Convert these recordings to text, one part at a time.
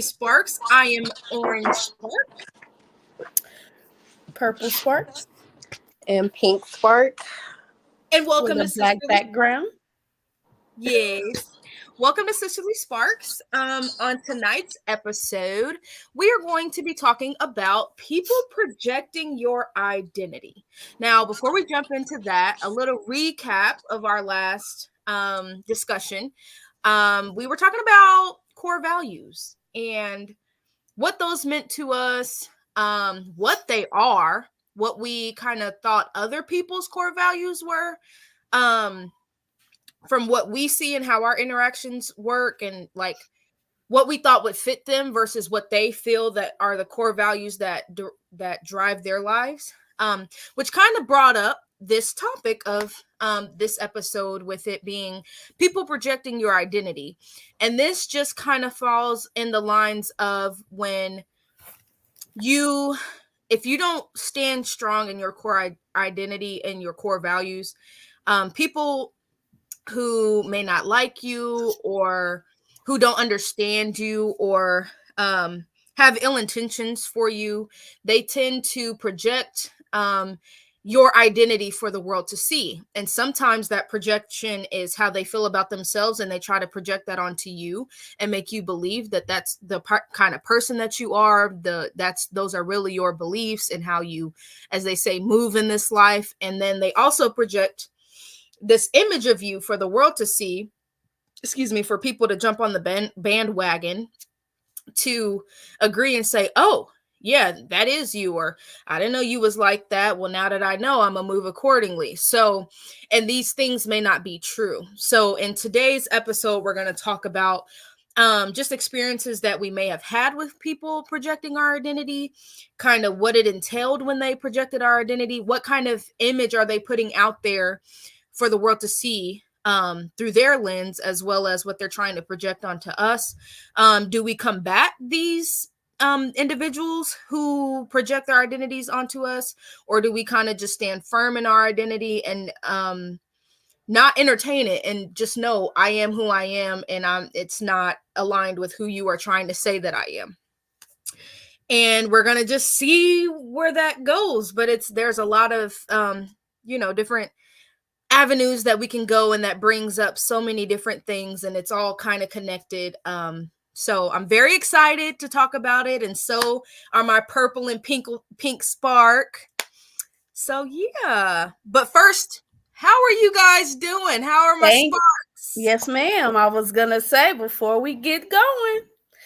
Sparks. I am Orange Spark. Purple Spark and Pink Spark. And with welcome a to black Sisterly. background. Yes. Welcome to Sisterly Sparks. On tonight's episode, we are going to be talking about people projecting your identity. Now, before we jump into that, a little recap of our last discussion. We were talking about core values and what those meant to us, what they are, what we kind of thought other people's core values were, um, from what we see and how our interactions work, and like what we thought would fit them versus what they feel that are the core values that drive their lives. Which kind of brought up this topic of this episode, with it being people projecting your identity. And this just kind of falls in the lines of when you if you don't stand strong in your core identity and your core values, people who may not like you, or who don't understand you, or have ill intentions for you, they tend to project your identity for the world to see. And sometimes that projection is how they feel about themselves, and they try to project that onto you and make you believe that that's the kind of person that you are. Those are really your beliefs and how you, as they say, move in this life. And then they also project this image of you for the world to see, for people to jump on the bandwagon, to agree and say, oh yeah, that is you, or I didn't know you was like that. Well, now that I know, I'm gonna move accordingly. So, and these things may not be true. So in today's episode, we're going to talk about just experiences that we may have had with people projecting our identity, kind of what it entailed when they projected our identity, what kind of image are they putting out there for the world to see through their lens, as well as what they're trying to project onto us. Do we combat these individuals who project their identities onto us, or do we kind of just stand firm in our identity and not entertain it, and just know I am who I am, and it's not aligned with who you are trying to say that I am? And we're gonna just see where that goes. But there's a lot of different avenues that we can go, and that brings up so many different things, and it's all kind of connected. So I'm very excited to talk about it, and so are my purple and pink spark. So yeah, but first, how are you guys doing? How are my sparks? Yes, ma'am. I was gonna say, before we get going,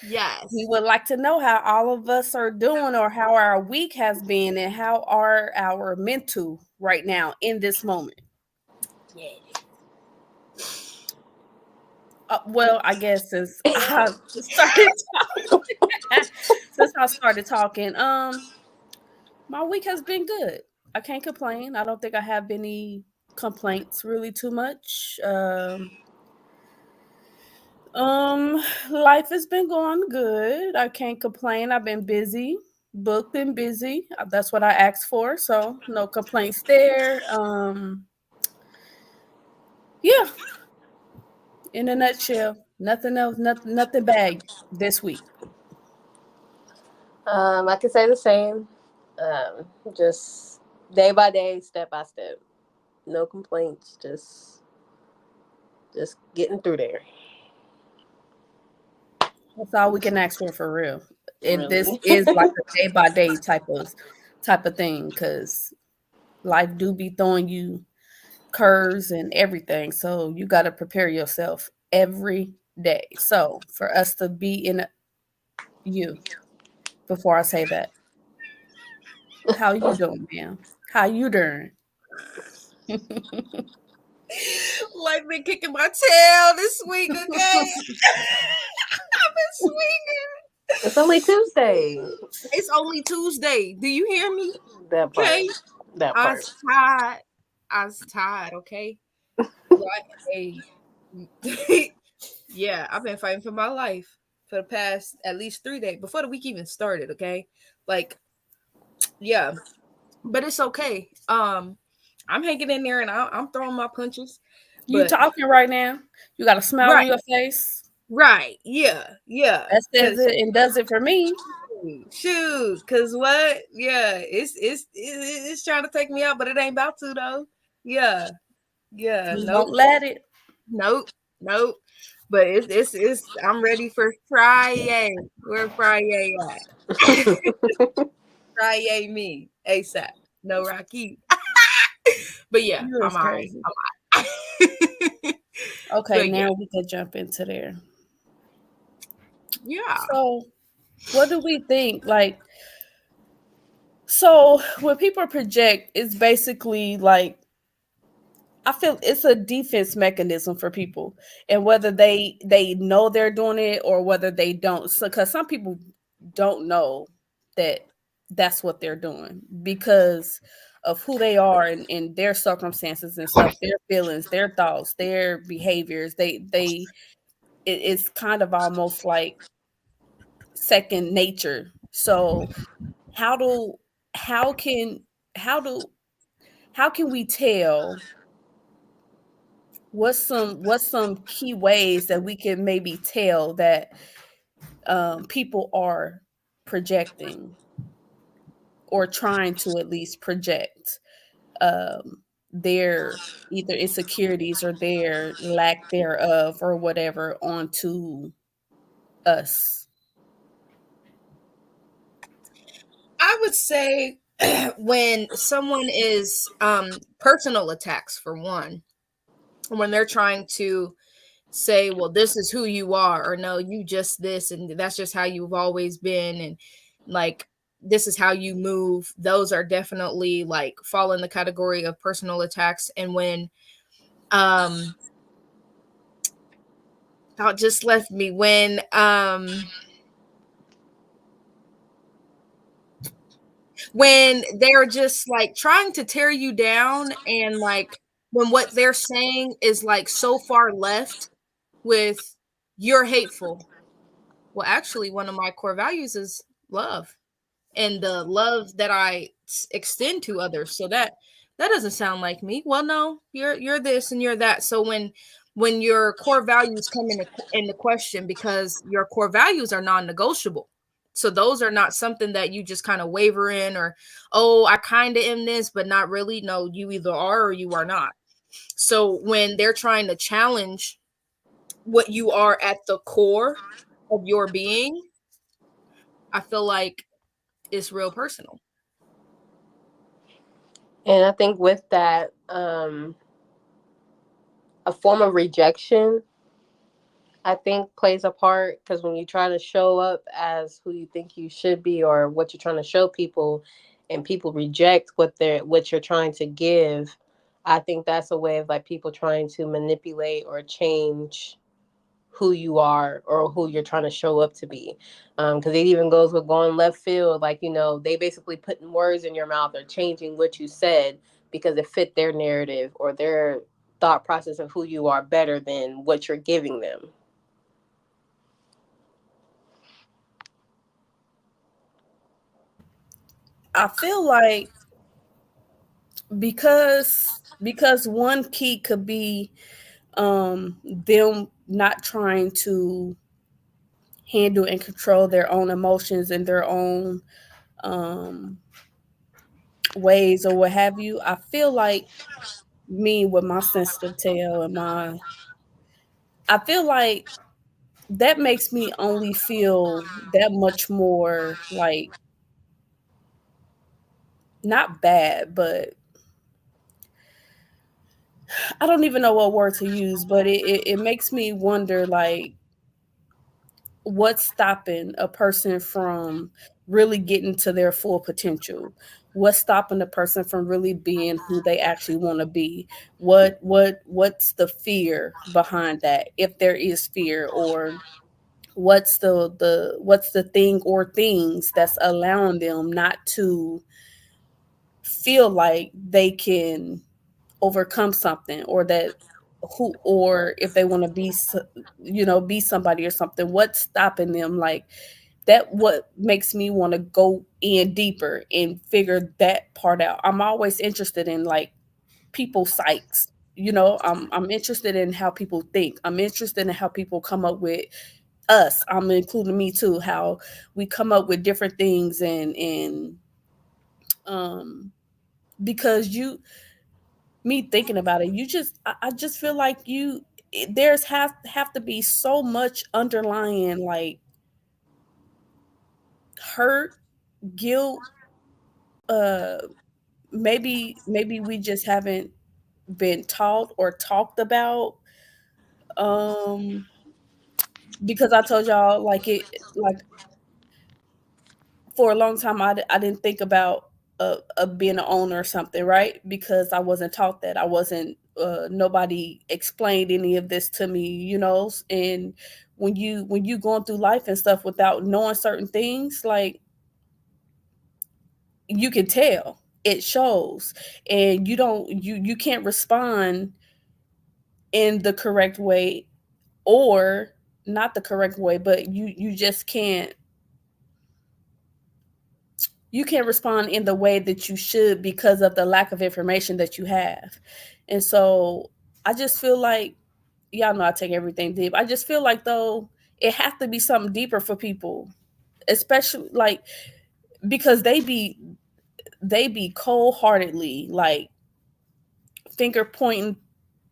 yes, we would like to know how all of us are doing, or how our week has been, and how are our mental right now in this moment. yeah. Well, I guess since I started talking, my week has been good. I can't complain. I don't think I have any complaints really too much. Life has been going good. I can't complain. I've been busy, booked and busy. That's what I asked for, so no complaints there. Yeah. In a nutshell, nothing else, nothing bad this week. I can say the same. Just day by day, step by step. No complaints. Just getting through there. That's all we can ask for real. And Really. this is like a day by day type of thing, because life do be throwing you curves and everything. So you got to prepare yourself every day. So for us to be in you, before I say that, how you doing, ma'am? How you doing? Life been kicking my tail this week, okay? I've been swinging. It's only Tuesday. It's only Tuesday. Do you hear me? That part. Okay. That I part. was tired. I was tired, okay? Right? Hey. Yeah, I've been fighting for my life for the past at least 3 days before the week even started, okay? Like, yeah. But it's okay. I'm hanging in there, and I'm throwing my punches. You But talking right now? You got a smile on right, your face? Right. Yeah. Yeah. That says Cause it and does it for me. shoot, cause what? Yeah, it's trying to take me out, but it ain't about to though. Yeah. Yeah. Just Nope. don't let it. Nope. Nope. But it's I'm ready for Friday. Where Friday at? Friday me ASAP. No Rocky. But yeah, You I'm is all right. crazy. I'm all right. Okay, But yeah. now we can jump into there. Yeah. So, what do we think? Like, so when people project, it's basically like I feel it's a defense mechanism for people, and whether they know they're doing it or whether they don't. So, because some people don't know that that's what they're doing because of who they are and their circumstances and stuff, their feelings, their thoughts, their behaviors. It's kind of almost like second nature. So how do how can how do how can we tell what's some key ways that we can maybe tell that people are projecting or trying to at least project their either insecurities or their lack thereof or whatever onto us. I would say when someone is personal attacks for one, when they're trying to say, well, this is who you are, or no, you just this, and that's just how you've always been, and like this is how you move, those are definitely like fall in the category of personal attacks. And when um thought just left me when they're just like trying to tear you down, and like when what they're saying is like so far left with you're hateful. Well, actually, one of my core values is love, and the love that I extend to others. So that doesn't sound like me. Well, no, you're this and you're that. So when your core values come into question, because your core values are non-negotiable. So those are not something that you just kind of waver in, or oh, I kind of am this but not really. No, you either are or you are not. So when they're trying to challenge what you are at the core of your being, I feel like it's real personal. And I think with that, a form of rejection, I think, plays a part, because when you try to show up as who you think you should be or what you're trying to show people, and people reject what you're trying to give, I think that's a way of like people trying to manipulate or change who you are or who you're trying to show up to be. Because it even goes with going left field, like, they basically putting words in your mouth or changing what you said because it fit their narrative or their thought process of who you are better than what you're giving them. I feel like because one key could be them not trying to handle and control their own emotions and their own um ways or what have you. I feel like me with my sensitive tail and my I feel like that makes me only feel that much more like not bad, but I don't even know what word to use, but it makes me wonder like what's stopping a person from really getting to their full potential, what's stopping a person from really being who they actually want to be, what's the fear behind that, if there is fear, or what's the thing or things that's allowing them not to feel like they can overcome something, or that who, or if they want to be somebody or something, what's stopping them, like that, what makes me want to go in deeper and figure that part out. I'm always interested in like people's psyches. I'm interested in how people think. I'm interested in how people come up with us. I'm including me too, how we come up with different things, and um because me thinking about it, I just feel like there's have to be so much underlying, like, hurt, guilt, uh maybe we just haven't been taught or talked about, um because I told y'all, like, for a long time, I didn't think about being an owner or something, right? Because I wasn't taught that. I wasn't, nobody explained any of this to me, and when you going through life and stuff without knowing certain things, like, you can tell, it shows, and you can't respond in the correct way, or not the correct way, but you just can't respond in the way that you should because of the lack of information that you have. And so I just feel like, y'all know I take everything deep. I just feel like, though, it has to be something deeper for people, especially, like, because they be cold heartedly, like, finger pointing,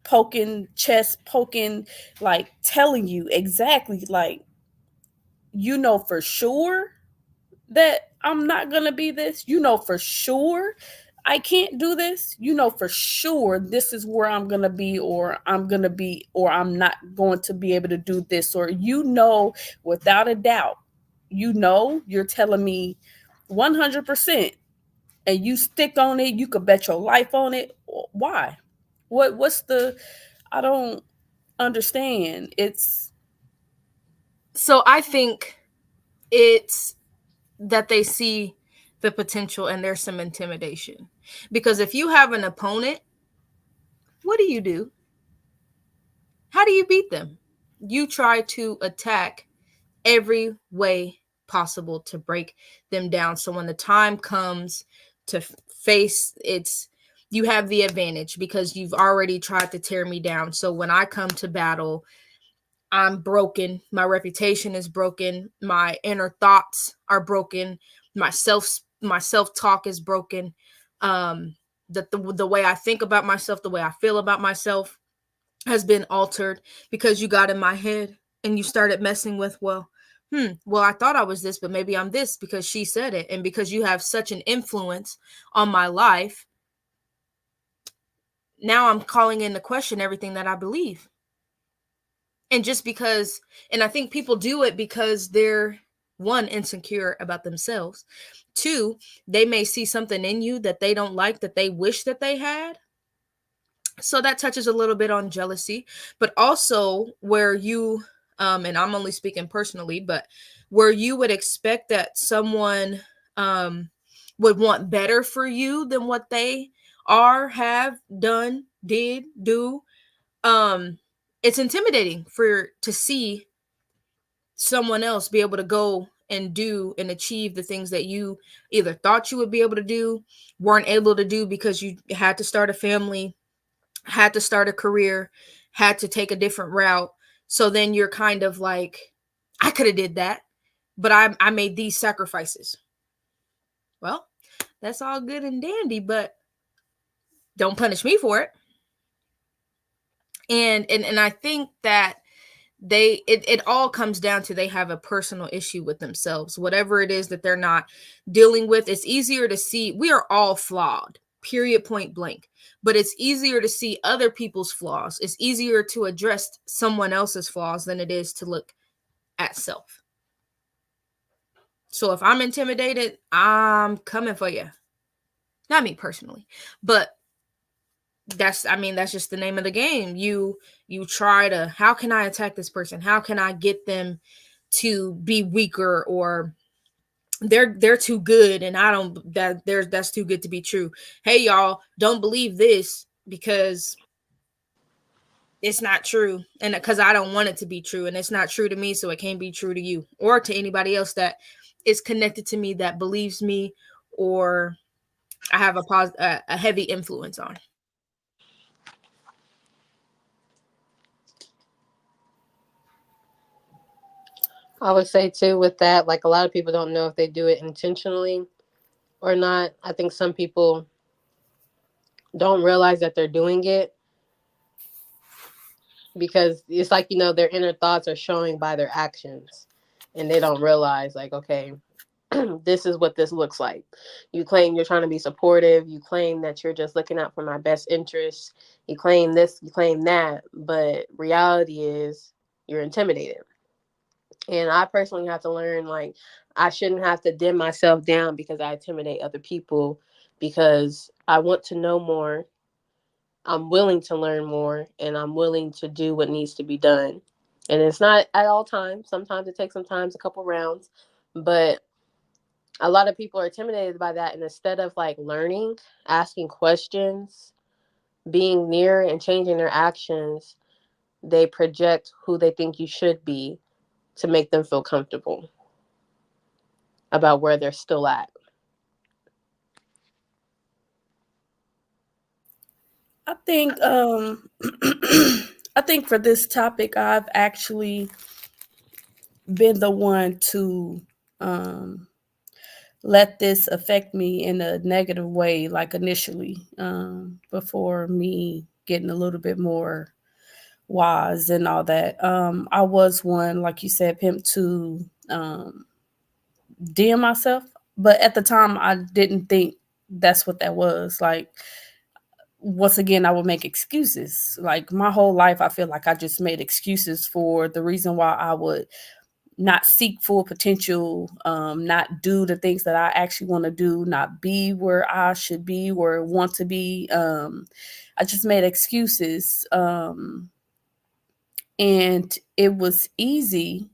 poking, chest poking, like, telling you exactly, like, for sure that I'm not going to be this. For sure I can't do this. For sure this is where I'm going to be, or I'm going to be, or I'm not going to be able to do this, or, without a doubt, you're telling me 100%, and you stick on it. You could bet your life on it. Why? What's the, I don't understand. So I think it's that they see the potential and there's some intimidation. Because if you have an opponent, what do? How do you beat them? You try to attack every way possible to break them down. So when the time comes to face, you have the advantage because you've already tried to tear me down. So when I come to battle, I'm broken. My reputation is broken. My inner thoughts are broken. My self talk is broken. The way I think about myself, the way I feel about myself has been altered because you got in my head and you started messing with, well, I thought I was this, but maybe I'm this because she said it. And because you have such an influence on my life, now I'm calling into question everything that I believe. And just because, and I think people do it because they're, one, insecure about themselves. Two, they may see something in you that they don't like, that they wish that they had. So that touches a little bit on jealousy, but also where you, and I'm only speaking personally, but where you would expect that someone would want better for you than what they have done, did, do. It's intimidating to see someone else be able to go and do and achieve the things that you either thought you would be able to do, weren't able to do because you had to start a family, had to start a career, had to take a different route. So then you're kind of like, I could have did that, but I made these sacrifices. Well, that's all good and dandy, but don't punish me for it. And I think that it all comes down to they have a personal issue with themselves. Whatever it is that they're not dealing with, it's easier to see. We are all flawed, period, point blank. But it's easier to see other people's flaws. It's easier to address someone else's flaws than it is to look at self. So if I'm intimidated, I'm coming for you. Not me personally, but that's just the name of the game. You try to, how can I attack this person? How can I get them to be weaker, or they're too good and I don't, that's too good to be true. Hey y'all, don't believe this because it's not true, and because I don't want it to be true, and it's not true to me, so it can't be true to you or to anybody else that is connected to me, that believes me, or I have a heavy influence on. I would say too with that, like a lot of people don't know if they do it intentionally or not. I think some people don't realize that they're doing it because it's like, their inner thoughts are showing by their actions, and they don't realize, like, okay, this is what this looks like. You claim you're trying to be supportive, you claim that you're just looking out for my best interests, you claim this, you claim that, but reality is you're intimidated. And I personally have to learn, like, I shouldn't have to dim myself down because I intimidate other people, because I want to know more, I'm willing to learn more, and I'm willing to do what needs to be done. And it's not at all times. Sometimes it takes sometimes a couple rounds, but a lot of people are intimidated by that. And instead of like learning, asking questions, being near and changing their actions, they project who they think you should be to make them feel comfortable about where they're still at. I think I think for this topic I've actually been the one to um let this affect me in a negative way, like initially, before me getting a little bit more wise and all that. I was one, like you said, pimp, to DM myself, but at the time I didn't think that's what that was. Like, once again, I would make excuses. Like my whole life, I feel like I just made excuses for the reason why I would not seek full potential, not do the things that I actually want to do, not be where I should be or want to be. I just made excuses. And it was easy.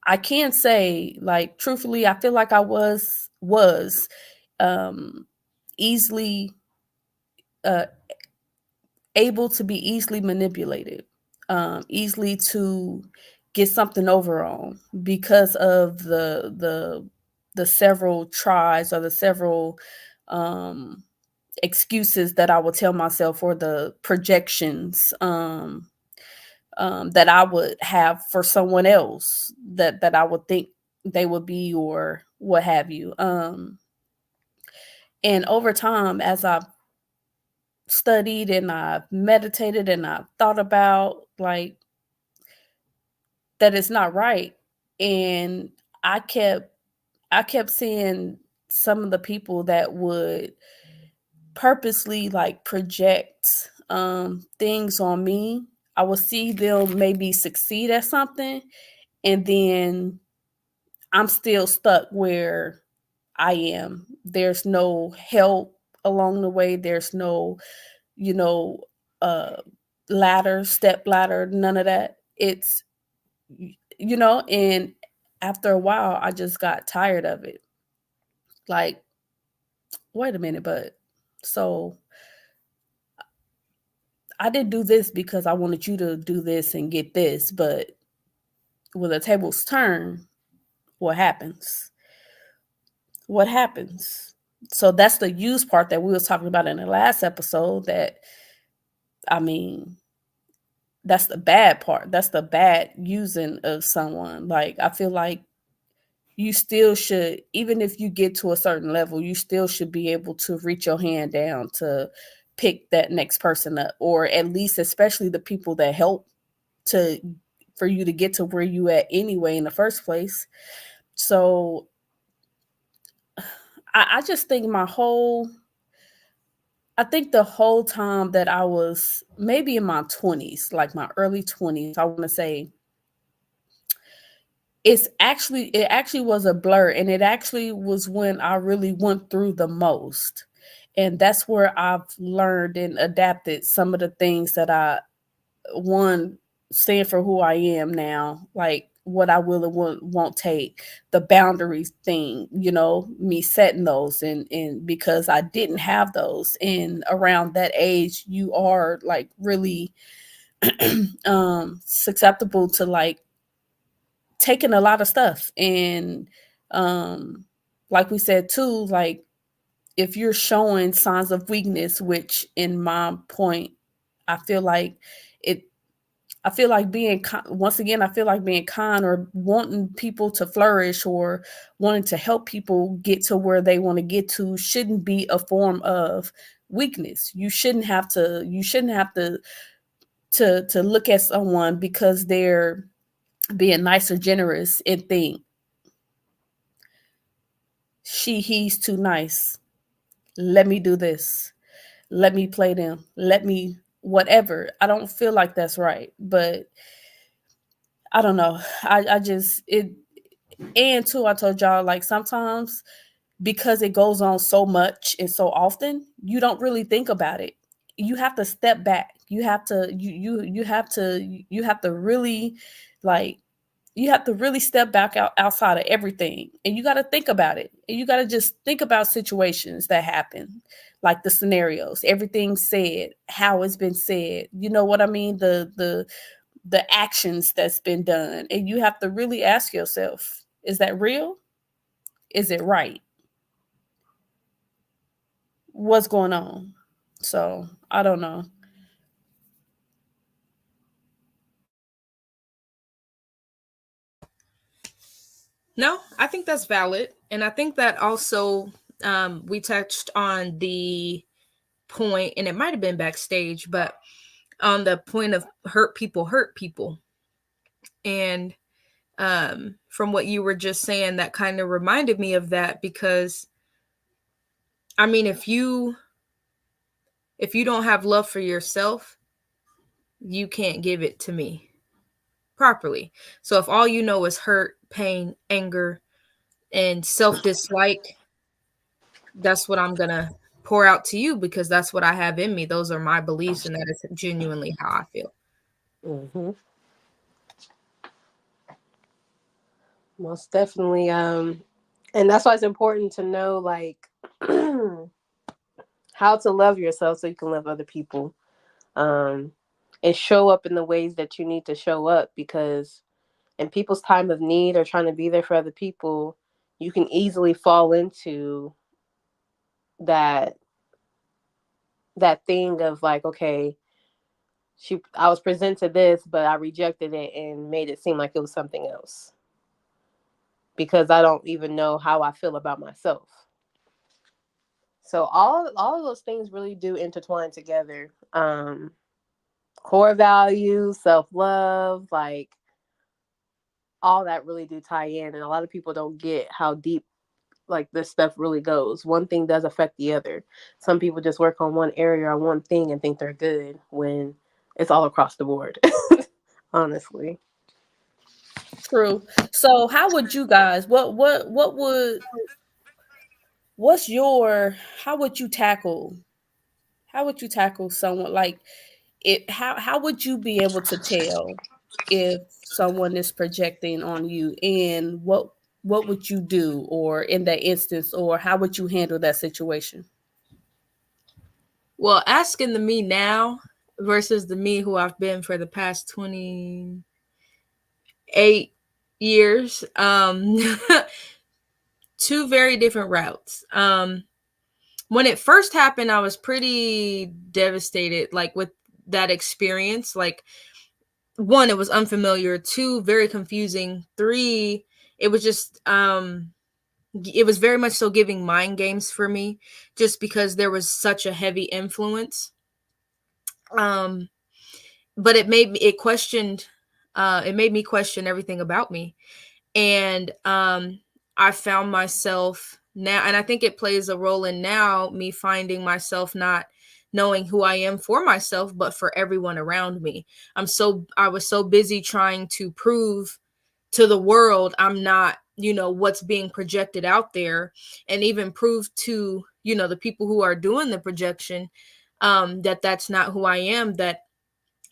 I can't say, like, truthfully, I feel like I was um, easily uh, able to be easily manipulated, easily to get something over on because of the several tries or the several um, excuses that I would tell myself, or the projections that I would have for someone else that I would think they would be, or what have you. And over time, as I've studied and I've meditated and I've thought about, like, that it's not right. And I kept I kept seeing some of the people that would purposely like project things on me. I would see them maybe succeed at something, and then I'm still stuck where I am. There's no help along the way. There's no, you know, uh step ladder, none of that. It's, and after a while I just got tired of it. Like, wait a minute, but so I didn't do this because I wanted you to do this and get this, but when the tables turn, what happens? What happens? So that's the use part that we was talking about in the last episode. That, I mean, that's the bad part. That's the bad using of someone. Like, I feel like you still should, even if you get to a certain level, you still should be able to reach your hand down to pick that next person up, or at least, especially the people that help to for you to get to where you at anyway in the first place. So I just think I think the whole time that I was maybe in my 20s, like my early 20s, I want to say, it actually was a blur, and it actually was when I really went through the most. And that's where I've learned and adapted some of the things that I one stand for who I am now, like what I will and won't take, the boundaries thing, me setting those, and because I didn't have those, and around that age, you are like really susceptible to like taking a lot of stuff. And um like we said too, like, if you're showing signs of weakness, which in my point, I feel like it I feel like once again, I feel like being kind or wanting people to flourish or wanting to help people get to where they want to get to shouldn't be a form of weakness. You shouldn't have to look at someone because they're being nice or generous and think he's too nice. Let me do this. Let me play them. Let me whatever. I don't feel like that's right. But I don't know. I just it and too, I told y'all like sometimes because it goes on so much and so often, you don't really think about it. You have to step back. You have to really like you have to really step back outside of everything and you got to think about it. And you got to just think about situations that happen, like the scenarios, everything said, how it's been said. You know what I mean? The actions that's been done. And you have to really ask yourself, is that real? Is it right? What's going on? So I don't know. No, I think that's valid. And I think that also we touched on the point, and it might have been backstage, but on the point of hurt people. And from what you were just saying, that kind of reminded me of that because I mean, if you don't have love for yourself, you can't give it to me properly. So if all you know is hurt, pain, anger, and self-dislike, that's what I'm going to pour out to you because that's what I have in me. Those are my beliefs and that is genuinely how I feel. Mm-hmm. Most definitely. And that's why it's important to know like how to love yourself so you can love other people. And show up in the ways that you need to show up because in people's time of need or trying to be there for other people, you can easily fall into that thing of like, okay, I was presented this, but I rejected it and made it seem like it was something else because I don't even know how I feel about myself. So all of those things really do intertwine together. Core values, self-love, like all that really do tie in, and a lot of people don't get how deep like this stuff really goes. One thing does affect the other. Some people just work on one area or one thing and think they're good when it's all across the board. Honestly. True. So how would you guys what's your how would you tackle someone like it how would you be able to tell if someone is projecting on you and what would you do or in that instance or how would you handle that situation? Well, asking the me now versus the me who I've been for the past 28 years, two very different routes. When it first happened, I was pretty devastated, like with that experience. Like, one, it was unfamiliar. Two, very confusing. Three, it was just it was very much so giving mind games for me, just because there was such a heavy influence. Um, but it made me question everything about me, and I found myself now, and I think it plays a role in now me finding myself not knowing who I am for myself but for everyone around me. I was so busy trying to prove to the world I'm not, what's being projected out there, and even prove to, the people who are doing the projection, that that's not who I am, that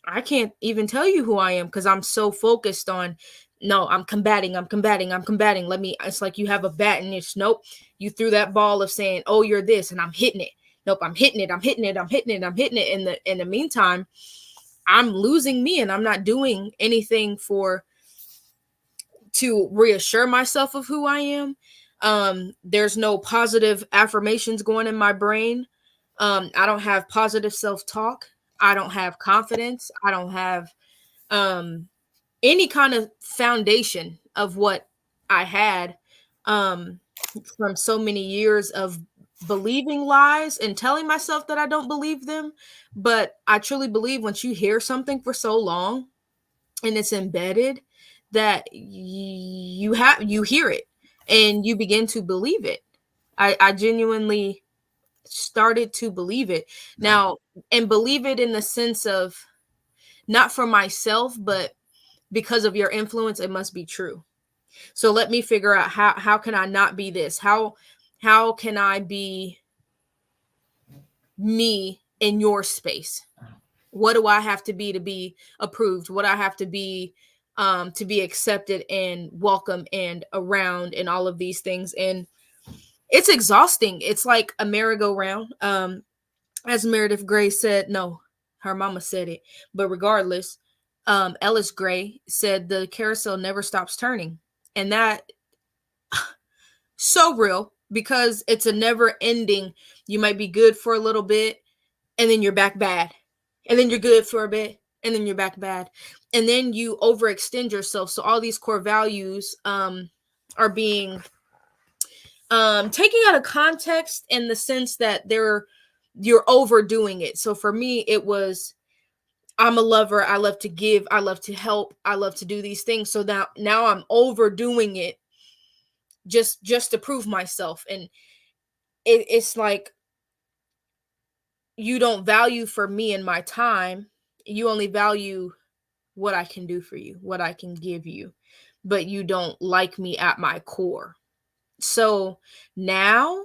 I can't even tell you who I am because I'm so focused on, no, I'm combating. It's like you have a bat and it's, nope, you threw that ball of saying, oh, you're this, and I'm hitting it. Nope, I'm hitting it. I'm hitting it. I'm hitting it. I'm hitting it. In the meantime, I'm losing me and I'm not doing anything to reassure myself of who I am. There's no positive affirmations going in my brain. I don't have positive self-talk. I don't have confidence. I don't have any kind of foundation of what I had from so many years of believing lies and telling myself that I don't believe them. But I truly believe once you hear something for so long and it's embedded, that you hear it and you begin to believe it. I genuinely started to believe it now, and believe it in the sense of not for myself, but because of your influence, it must be true. So let me figure out how can I not be this? How can I be me in your space? What do I have to be approved? What I have to be accepted and welcome and around and all of these things. And it's exhausting. It's like a merry-go-round. As Meredith Grey said, no, her mama said it, but regardless, Ellis Gray said the carousel never stops turning. And that so real, because it's a never ending. You might be good for a little bit and then you're back bad. And then you're good for a bit and then you're back bad. And then you overextend yourself. So all these core values are being taken out of context, in the sense that you're overdoing it. So for me, it was, I'm a lover. I love to give. I love to help. I love to do these things. So now I'm overdoing it just to prove myself. And it's like, you don't value for me and my time. You only value what I can do for you, what I can give you, but you don't like me at my core. So now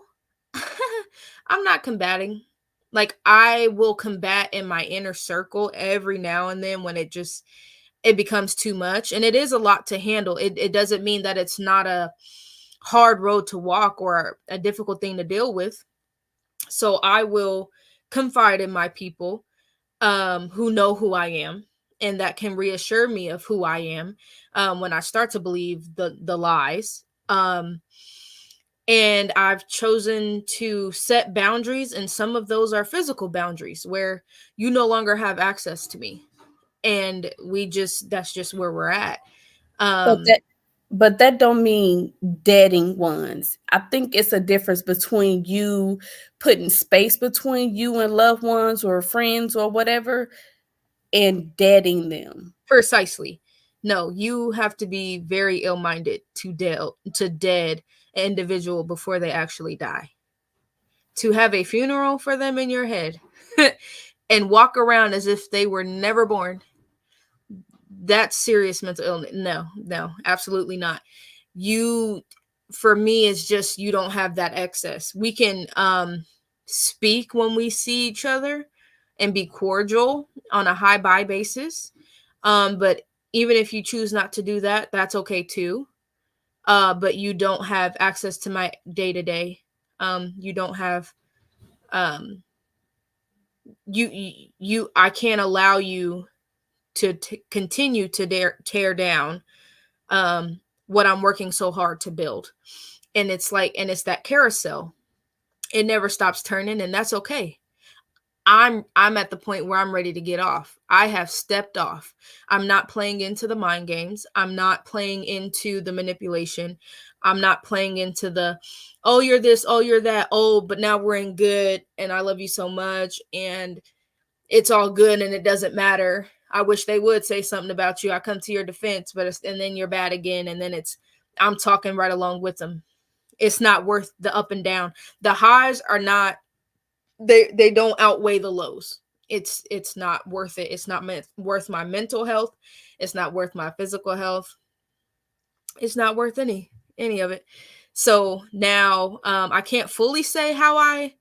I'm not combating. Like, I will combat in my inner circle every now and then when it becomes too much. And it is a lot to handle. It doesn't mean that it's not a hard road to walk or a difficult thing to deal with. So I will confide in my people who know who I am and that can reassure me of who I am when I start to believe the lies. And I've chosen to set boundaries, and some of those are physical boundaries where you no longer have access to me. And that's just where we're at. But that don't mean deading ones. I think it's a difference between you putting space between you and loved ones or friends or whatever, and deading them. Precisely. No, you have to be very ill-minded to dead an individual before they actually die. To have a funeral for them in your head and walk around as if they were never born, that's serious mental illness. No, absolutely not. For me, it's just, you don't have that excess. We can speak when we see each other and be cordial on a high bye basis. But even if you choose not to do that, that's okay too. But you don't have access to my day to day. You don't have I can't allow you to continue to tear down what I'm working so hard to build. And it's that carousel. It never stops turning, and that's okay. I'm at the point where I'm ready to get off. I have stepped off. I'm not playing into the mind games. I'm not playing into the manipulation. I'm not playing into the, oh, you're this, oh, you're that, oh, but now we're in good and I love you so much and it's all good and it doesn't matter. I wish they would say something about you. I come to your defense, and then you're bad again. And then I'm talking right along with them. It's not worth the up and down. The highs are not, they don't outweigh the lows. It's not worth it. It's not worth my mental health. It's not worth my physical health. It's not worth any of it. So now I can't fully say how I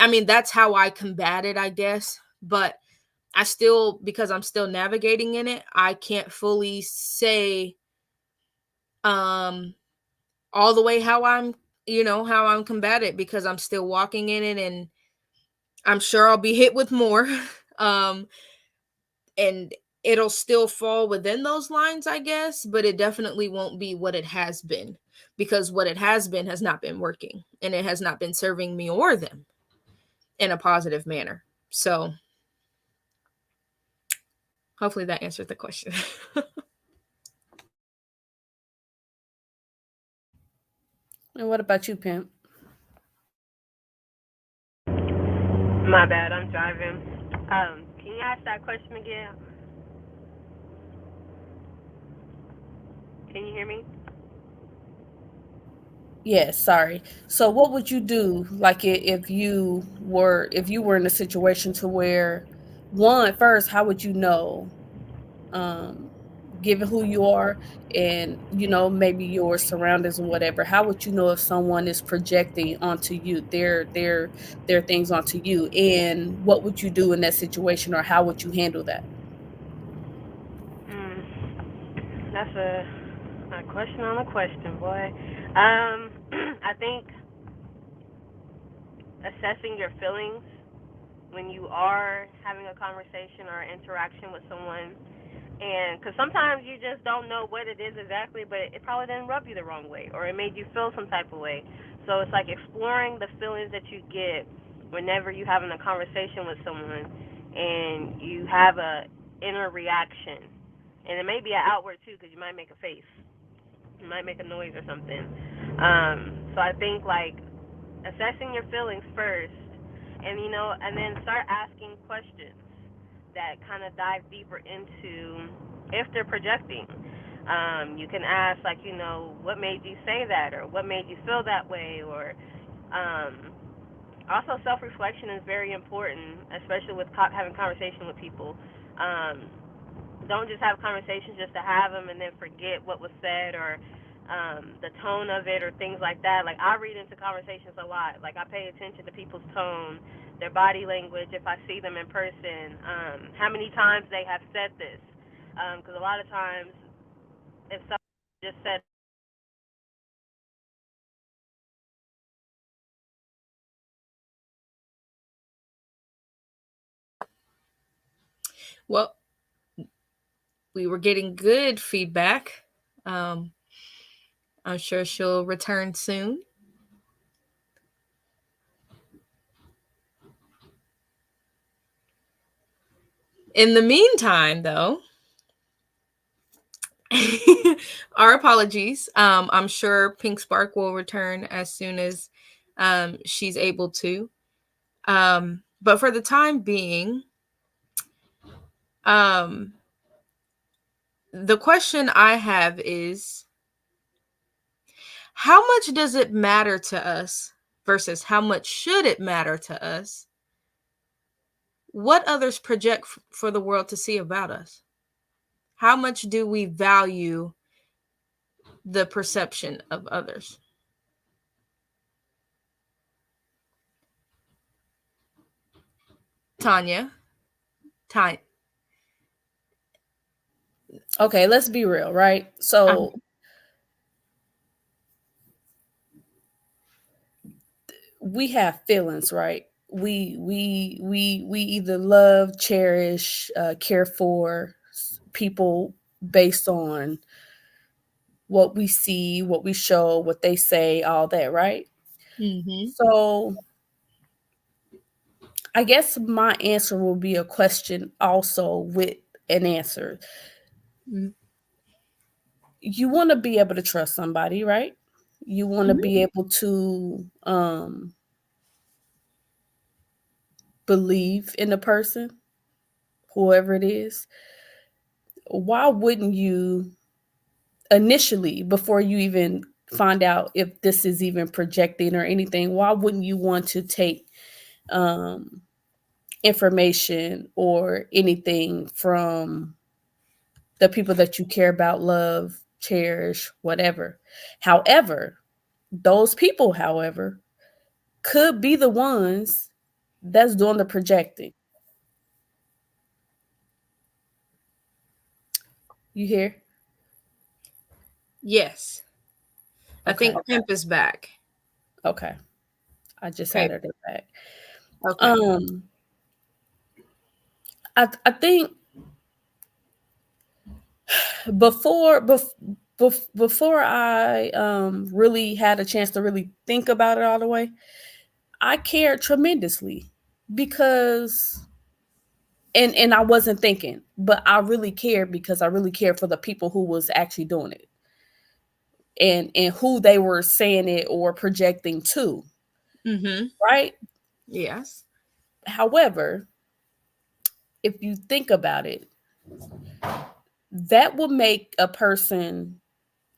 mean, that's how I combat it, I guess. But I still, because I'm still navigating in it, I can't fully say all the way how I'm combated, because I'm still walking in it, and I'm sure I'll be hit with more. And it'll still fall within those lines, I guess, but it definitely won't be what it has been, because what it has been has not been working, and it has not been serving me or them in a positive manner. So Hopefully that answered the question. And what about you, Pimp? My bad, I'm driving. Can you ask that question again? Can you hear me? Yes, sorry. So what would you do like if you were in a situation to where one first, how would you know um given who you are and maybe your surroundings and whatever, how would you know if someone is projecting onto you their things onto you, and what would you do in that situation, or how would you handle that? That's a question on a question, boy. I think assessing your feelings when you are having a conversation or interaction with someone, and because sometimes you just don't know what it is exactly, but it probably didn't rub you the wrong way, or it made you feel some type of way. So it's like exploring the feelings that you get whenever you're having a conversation with someone and you have a inner reaction, and it may be an outward too, because you might make a face, you might make a noise or something. So I think like assessing your feelings first, and and then start asking questions that kind of dive deeper into if they're projecting. You can ask like, what made you say that, or what made you feel that way, or um, also self-reflection is very important, especially with having conversation with people. Um, don't just have conversations just to have them and then forget what was said, or the tone of it, or things like that. Like, I read into conversations a lot. Like, I pay attention to people's tone, their body language, if I see them in person, how many times they have said this. Because a lot of times, if someone just said, Well, we were getting good feedback. Um, I'm sure she'll return soon. In the meantime, though, our apologies. I'm sure Pink Spark will return as soon as she's able to. But for the time being, um, the question I have is, how much does it matter to us versus how much should it matter to us what others project for the world to see about us? How much do we value the perception of others? Tanya, Tanya. Okay, let's be real, right? So we have feelings, right? We either love, cherish, care for people based on what we see, what we show, what they say, all that, right? Mm-hmm. So I guess my answer will be a question also with an answer. Mm-hmm. You want to be able to trust somebody, right? You want to be able to believe in a person, whoever it is. Why wouldn't you initially, before you even find out if this is even projecting or anything, why wouldn't you want to take um, information or anything from the people that you care about, love, cherish, whatever? However, those people, however, could be the ones that's doing the projecting. You hear? Yes. I Okay. think Pimp is back. Okay. I just Okay. had her back. Okay. Um, I think before I really had a chance to really think about it all the way, I cared tremendously because and I wasn't thinking, but I really cared because I really cared for the people who was actually doing it, and who they were saying it or projecting to, Mm-hmm. right? Yes. However, if you think about it, that will make a person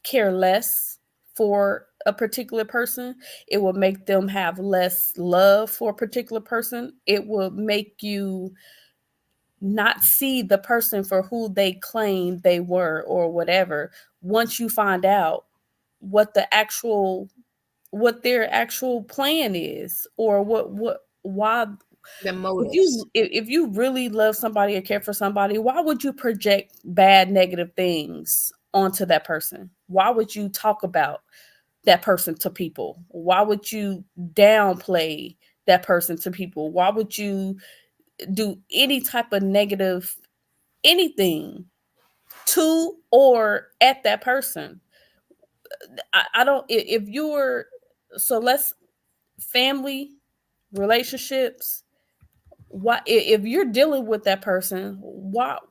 care less for a particular person. It will make them have less love for a particular person. It will make you not see the person for who they claim they were or whatever once you find out what the actual what their actual plan is, or what why. The If motives. you really love somebody or care for somebody, why would you project bad negative things onto that person? Why would you talk about that person to people? Why would you downplay that person to people? Why would you do any type of negative anything to or at that person? I don't, if you're, so let's, family, relationships, why, if you're dealing with that person, what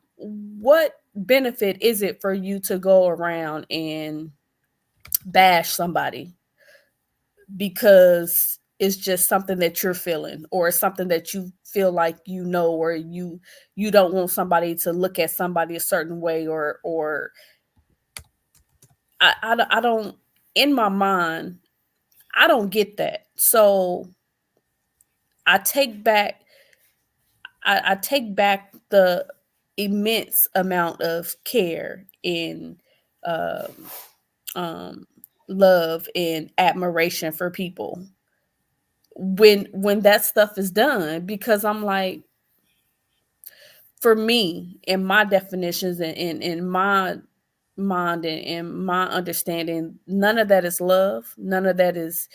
benefit is it for you to go around and bash somebody because it's just something that you're feeling, or it's something that you feel like, or you don't want somebody to look at somebody a certain way, or I don't, in my mind, I don't get that. So I take back I take back the immense amount of care and um, um, love and admiration for people when that stuff is done, because I'm like, for me, in my definitions and in my mind and my understanding, none of that is love. None of that is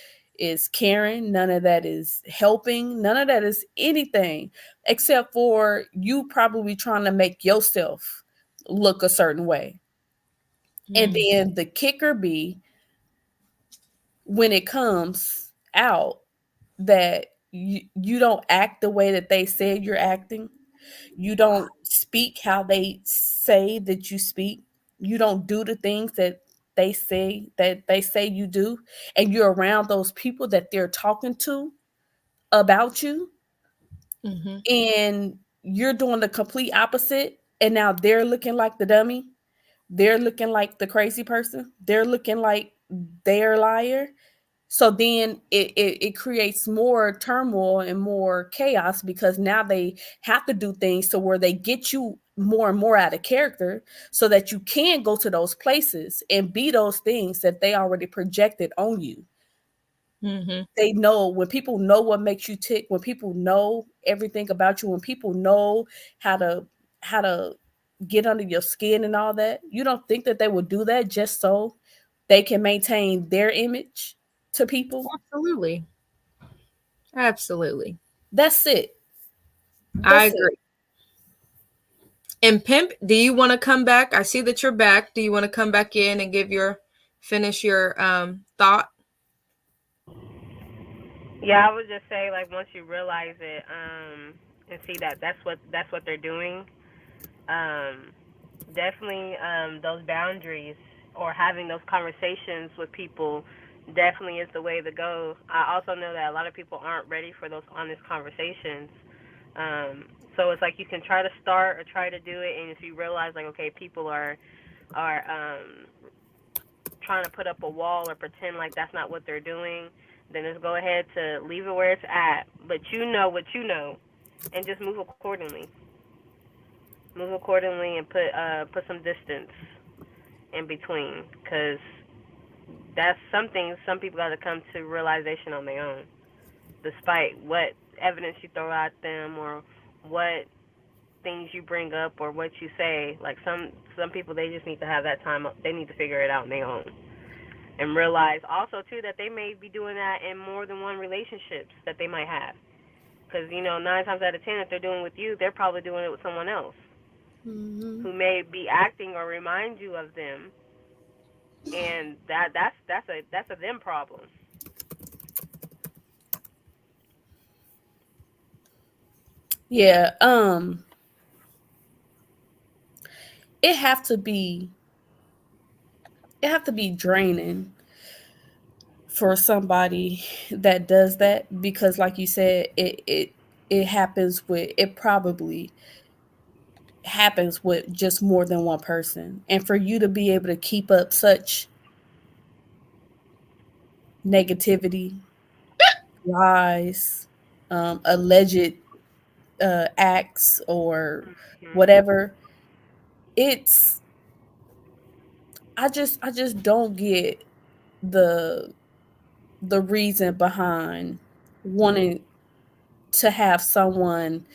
caring. None of that is helping. None of that is anything except for you probably trying to make yourself look a certain way. And Mm. then the kicker be when it comes out that you don't act the way that they said you're acting. You don't speak how they say that you speak. You don't do the things that they say you do. And you're around those people that they're talking to about you, Mm-hmm. and you're doing the complete opposite. And now they're looking like the dummy. They're looking like the crazy person. They're looking like they're a liar. So then it creates more turmoil and more chaos, because now they have to do things to where they get you more and more out of character so that you can go to those places and be those things that they already projected on you. Mm-hmm. They know, when people know what makes you tick, when people know everything about you, when people know how to how to get under your skin and all that, you don't think that they would do that just so they can maintain their image to people? Absolutely. Absolutely. That's it. I That's it. agree. And Pimp, do you want to come back? I see that you're back. Do you want to come back in and finish your thought? Yeah, I would just say like once you realize it, and see that that's what they're doing, um, definitely those boundaries or having those conversations with people definitely is the way to go. I also know that a lot of people aren't ready for those honest conversations. Um, so it's like you can try to start or try to do it, and if you realize like okay, people are trying to put up a wall or pretend like that's not what they're doing, then just go ahead to leave it where it's at. But you know what you know, and just move accordingly. Move accordingly and put some distance in between, because that's something some people got to come to realization on their own, despite what evidence you throw at them or what things you bring up or what you say. Like some people, they just need to have that time. They need to figure it out on their own and realize also too that they may be doing that in more than one relationships that they might have. Because 9 times out of 10, if they're doing it with you, they're probably doing it with someone else Mm-hmm. who may be acting or remind you of them, and that's a them problem. Yeah. it have to be draining for somebody that does that, because like you said, it happens with, it probably happens with just more than one person. And for you to be able to keep up such negativity, lies, alleged acts or whatever, it's, I just don't get the reason behind wanting to have someone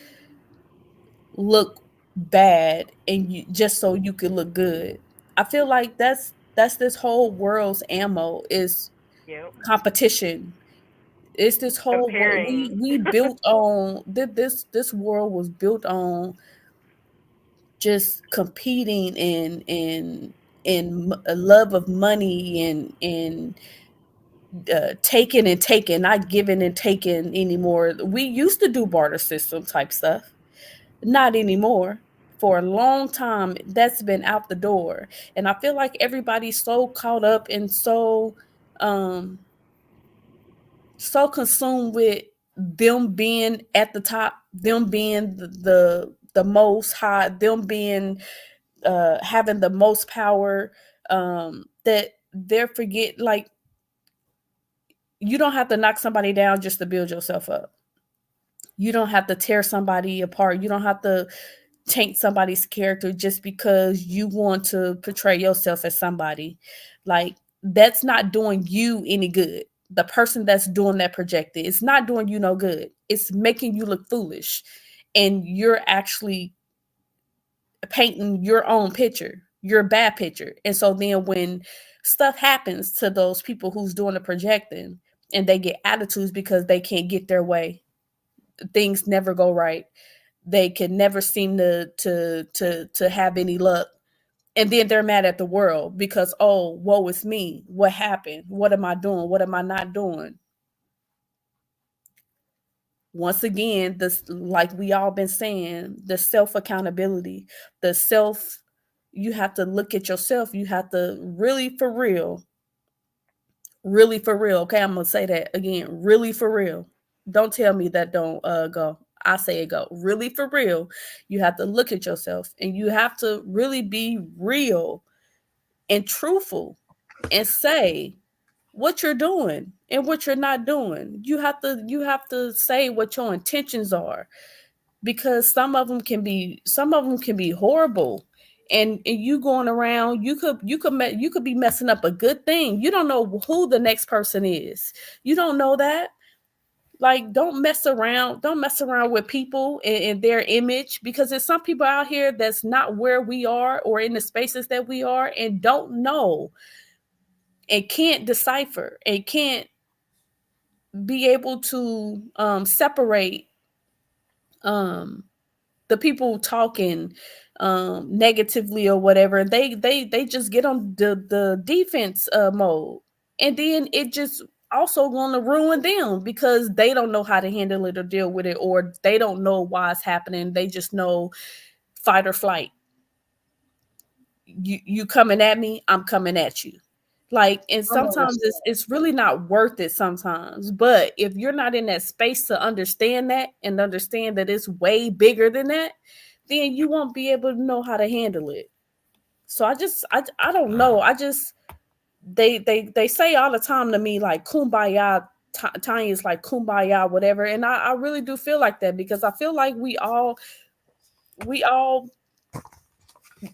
look bad and you just so you could look good. I feel like that's this whole world's ammo is Yep. competition. It's this whole Comparing. we built on this world was built on just competing and a love of money and taking and taking, not giving and taking anymore. We used to do barter system type stuff, not anymore. For a long time, that's been out the door, and I feel like everybody's so caught up and um so consumed with them being at the top, them being the most high, them being having the most power, that they're forget, like, you don't have to knock somebody down just to build yourself up. You don't have to tear somebody apart. You don't have to taint somebody's character just because you want to portray yourself as somebody. Like, that's not doing you any good. The person that's doing that projected, it's not doing you no good. It's making you look foolish. And you're actually painting your own picture, your bad picture. And so then when stuff happens to those people who's doing the projecting and they get attitudes because they can't get their way, things never go right. They can never seem to have any luck. And then they're mad at the world because, oh, woe is me. What happened? What am I doing? What am I not doing? Once again, this, like we all been saying, the self accountability, the self, you have to look at yourself. You have to really for real, really for real. Okay, I'm gonna say that again, really for real. Don't tell me that don't go. I say it go. Really for real. You have to look at yourself and you have to really be real and truthful and say what you're doing and what you're not doing. You have to say what your intentions are, because some of them can be horrible. And you going around, you could be messing up a good thing. You don't know who the next person is. You don't know that. Like, don't mess around with people and their image, because there's some people out here that's not where we are or in the spaces that we are and don't know and can't decipher and can't be able to separate um the people talking negatively or whatever. They just get on the defense mode, and then it just also going to ruin them because they don't know how to handle it or deal with it, or they don't know why it's happening. They just know fight or flight. You coming at me, I'm coming at you. Like, and sometimes it's really not worth it sometimes. But if you're not in that space to understand that and understand that it's way bigger than that, then you won't be able to know how to handle it. So I don't know. I just they say all the time to me like kumbaya. Tanya's like kumbaya, whatever, and I really do feel like that, because I feel like we all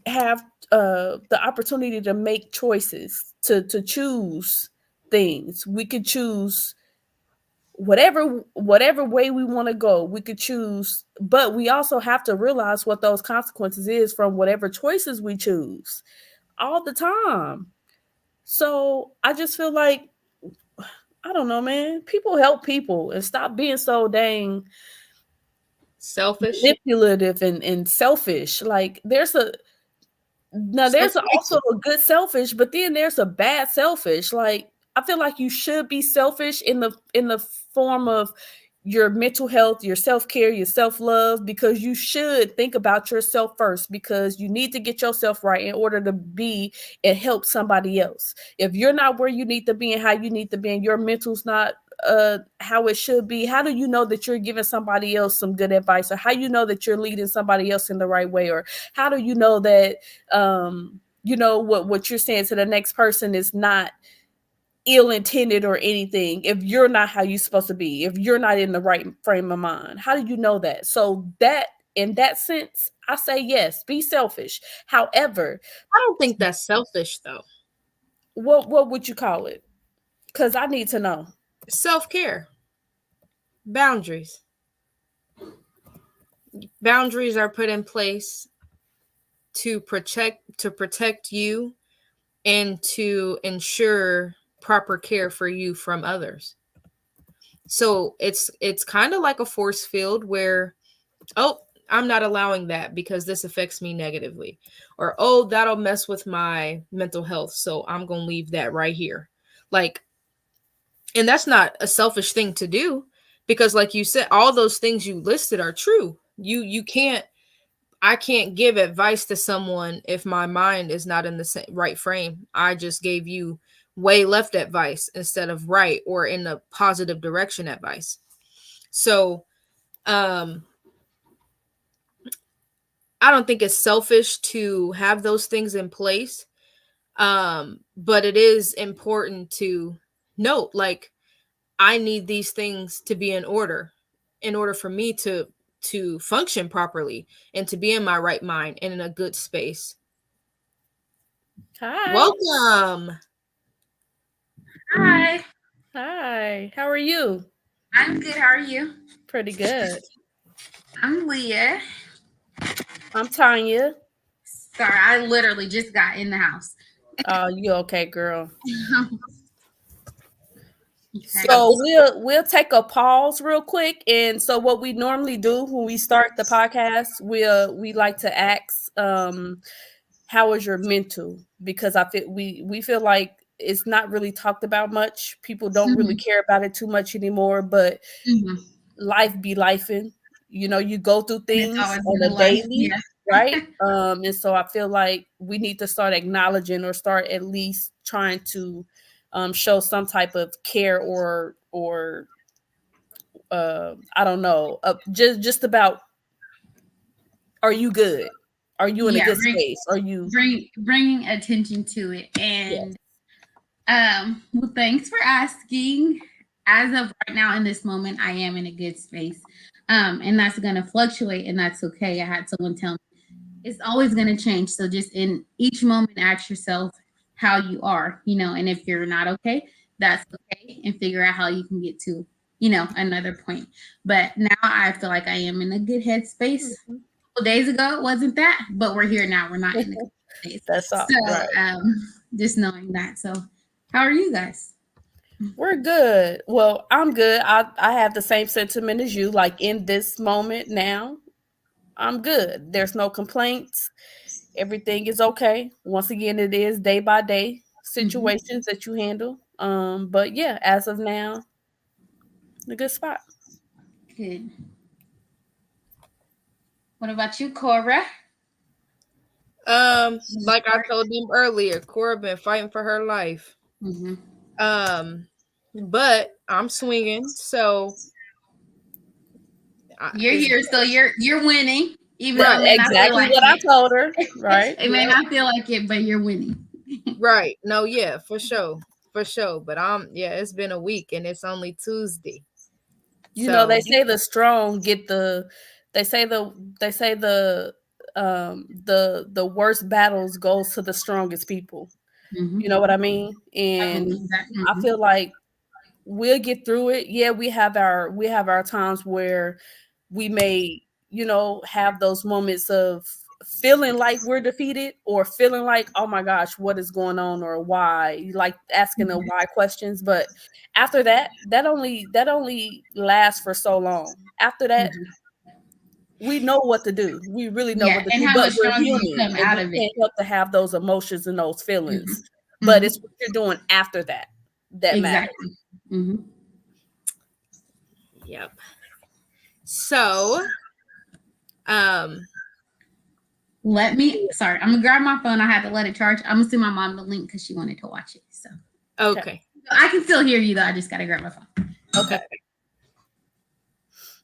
have the opportunity to make choices, to choose things. We could choose whatever way we want to go. We could choose, but we also have to realize what those consequences is from whatever choices we choose all the time. So I just feel like, I don't know, man. People help people and stop being so dang Selfish. manipulative and selfish. Like, there's also a good selfish, but then there's a bad selfish. Like, I feel like you should be selfish in the form of your mental health, your self-care, your self-love, because you should think about yourself first, because you need to get yourself right in order to be and help somebody else. If you're not where you need to be and how you need to be, and your mental's not how it should be, how do you know that you're giving somebody else some good advice, or how you know that you're leading somebody else in the right way, or how do you know that what you're saying to the next person is not ill-intended or anything, if you're not how you're supposed to be, if you're not in the right frame of mind? How do you know that? So that, in that sense, I say yes, be selfish. However, I don't think that's selfish though. what would you call it? Because I need to know. Self-care. Boundaries. Boundaries are put in place to protect you and to ensure proper care for you from others. So it's kind of like a force field where, oh, I'm not allowing that because this affects me negatively, or oh, that'll mess with my mental health, so I'm going to leave that right here. Like, and that's not a selfish thing to do, because like you said, all those things you listed are true. You can't, I can't give advice to someone if my mind is not in the right frame. I just gave you way left advice instead of right or in the positive direction advice. So, I don't think it's selfish to have those things in place. But it is important to note, like, I need these things to be in order for me to function properly and to be in my right mind and in a good space. Hi. Welcome. Hi. Hi. How are you? I'm good. How are you? Pretty good. I'm Leah. I'm Tanya. Sorry, I literally just got in the house. Oh, you okay, girl? Okay. So we'll take a pause real quick, and so what we normally do when we start the podcast, we like to ask, how is your mental? Because I feel we feel like it's not really talked about much. People don't really care about it too much anymore, but life be lifing. You know, you go through things on a daily, right? And so I feel like we need to start acknowledging, or start at least trying to show some type of care, or I don't know, just about, are you good? Are you in a good space? Are you bringing attention to it? And well, thanks for asking. As of right now, in this moment, I am in a good space, and that's going to fluctuate, and that's okay. I had someone tell me it's always going to change. So just in each moment, ask yourself how you are, and if you're not okay, that's okay, and figure out how you can get to, another point. But now I feel like I am in a good headspace. A couple days ago, it wasn't that, but we're here now. We're not in a good space. That's all. So Right. Just knowing that. So how are you guys? We're good. Well, I'm good. I have the same sentiment as you. Like, in this moment now, I'm good. There's no complaints. Everything is okay. Once again, it is day by day situations that you handle. But yeah, as of now, a good spot. Good. What about you, Cora? Like I told them earlier, Cora been fighting for her life. But I'm swinging, so you're here, so you're winning. Even right, though it may exactly not feel like what I told her. Right, it may not feel like it, but you're winning. Right. No, yeah, for sure. But it's been a week and it's only Tuesday. You know, they say the strong get the the worst battles goes to the strongest people. You know what I mean? And I feel like we'll get through it. Yeah, we have our times where we may, have those moments of feeling like we're defeated, or feeling like, oh my gosh, what is going on, or why, like asking the why questions. But after that only lasts for so long. After that, we know what to do. We really know what to do. But we're human, and we can't help to have those emotions and those feelings. But it's what you're doing after that matters. Yep. So, Sorry, I'm gonna grab my phone. I had to let it charge. I'm gonna send my mom the link because she wanted to watch it. So okay. I can still hear you though. I just gotta grab my phone. Okay.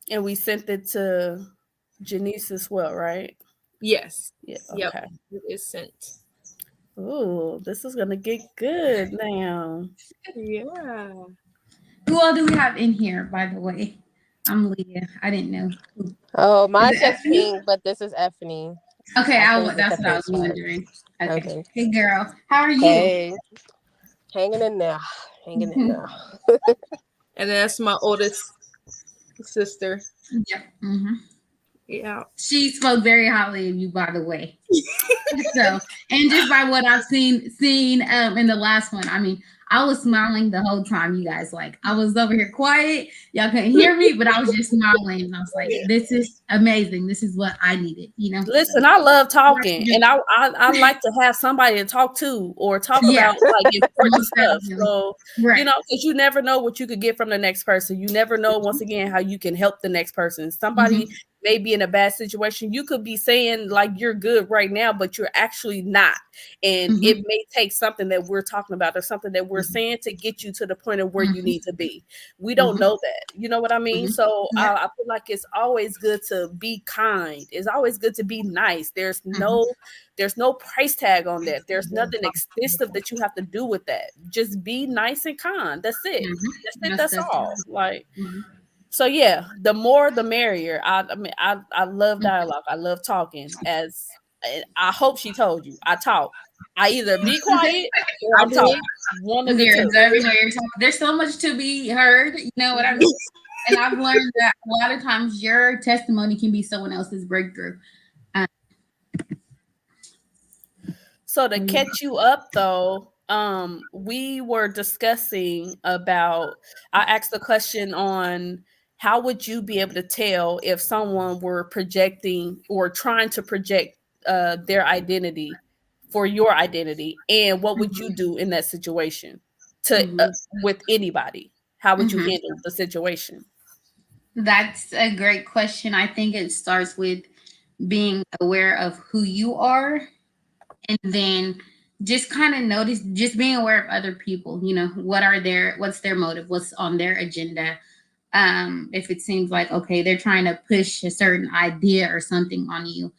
And we sent it to Janice as well, right? Yes. Yeah. Yep. Okay. It is sent. Ooh, this is gonna get good now. Yeah. Who all do we have in here, by the way? I'm Leah. I didn't know. Oh, mine Is it says Effie? Pink, but this is Effany. Okay, I changed it that's to what I Pink was Spots. wondering. Okay. Okay. Hey, girl. How are you? Hey, hanging in there, hanging in there. And that's my oldest sister. Yep. Mm-hmm. Yeah. She spoke very highly of you, by the way. So, and just by what I've seen in the last one, I mean, I was smiling the whole time. You guys, like, I was over here quiet. Y'all couldn't hear me, but I was just smiling. And I was like, "This is amazing. This is what I needed." You know. Listen, I love talking, and I like to have somebody to talk to or talk Yeah. about like important Most stuff. definitely. So Right. you know, because you never know what you could get from the next person. You never know, once again, how you can help the next person. Somebody may be in a bad situation. You could be saying like you're good right now, but you're actually not. And it may take something that we're talking about or something that we're saying to get you to the point of where you need to be. We don't know that. You know what I mean? So I feel like it's always good to be kind. It's always good to be nice. There's no price tag on that. There's nothing expensive that you have to do with that. Just be nice and kind. That's it. That's it. That's all. Like, so yeah, the more the merrier. I mean, I love dialogue. I love talking. As I hope she told you, I talk. I either be quiet or I'm talking. One of the two. There's so much to be heard. You know what I mean? And I've learned that a lot of times your testimony can be someone else's breakthrough. So to catch you up though, we were discussing about, I asked the question on how would you be able to tell if someone were projecting or trying to project their identity for your identity, and what would you do in that situation to with anybody? How would you handle the situation? That's a great question. I think it starts with being aware of who you are, and then just kind of notice, just being aware of other people. You know, what's their motive, what's on their agenda. If it seems like, okay, they're trying to push a certain idea or something on you,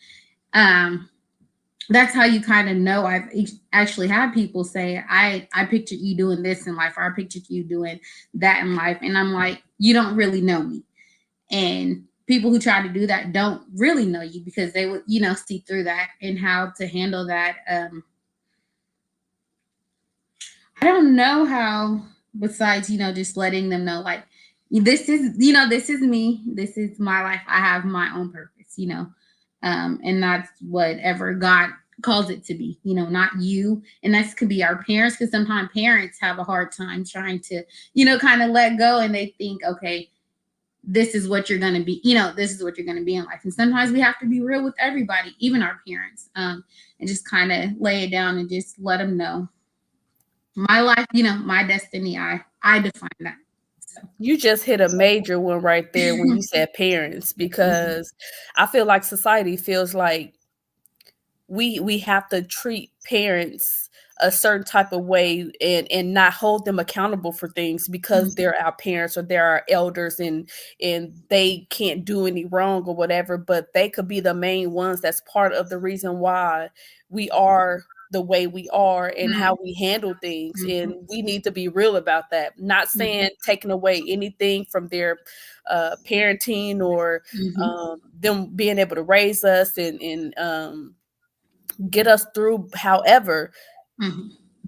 that's how you kind of know. I've actually had people say, I pictured you doing this in life, or I pictured you doing that in life. And I'm like, you don't really know me. And people who try to do that don't really know you, because they would, you know, see through that. And how to handle that. I don't know how, besides, you know, just letting them know, like, this is, you know, this is me. This is my life. I have my own purpose, you know. And that's whatever God calls it to be, you know, not you. And that could be our parents, because sometimes parents have a hard time trying to, you know, kind of let go, and they think, okay, this is what you're going to be, you know, this is what you're going to be in life. And sometimes we have to be real with everybody, even our parents, and just kind of lay it down and just let them know my life, you know, my destiny. I define that. You just hit a major one right there when you said parents, because I feel like society feels like we have to treat parents a certain type of way and not hold them accountable for things because they're our parents or they're our elders, and they can't do any wrong or whatever, but they could be the main ones that's part of the reason why we are the way we are and how we handle things. And we need to be real about that. Not saying taking away anything from their parenting or them being able to raise us and get us through. However,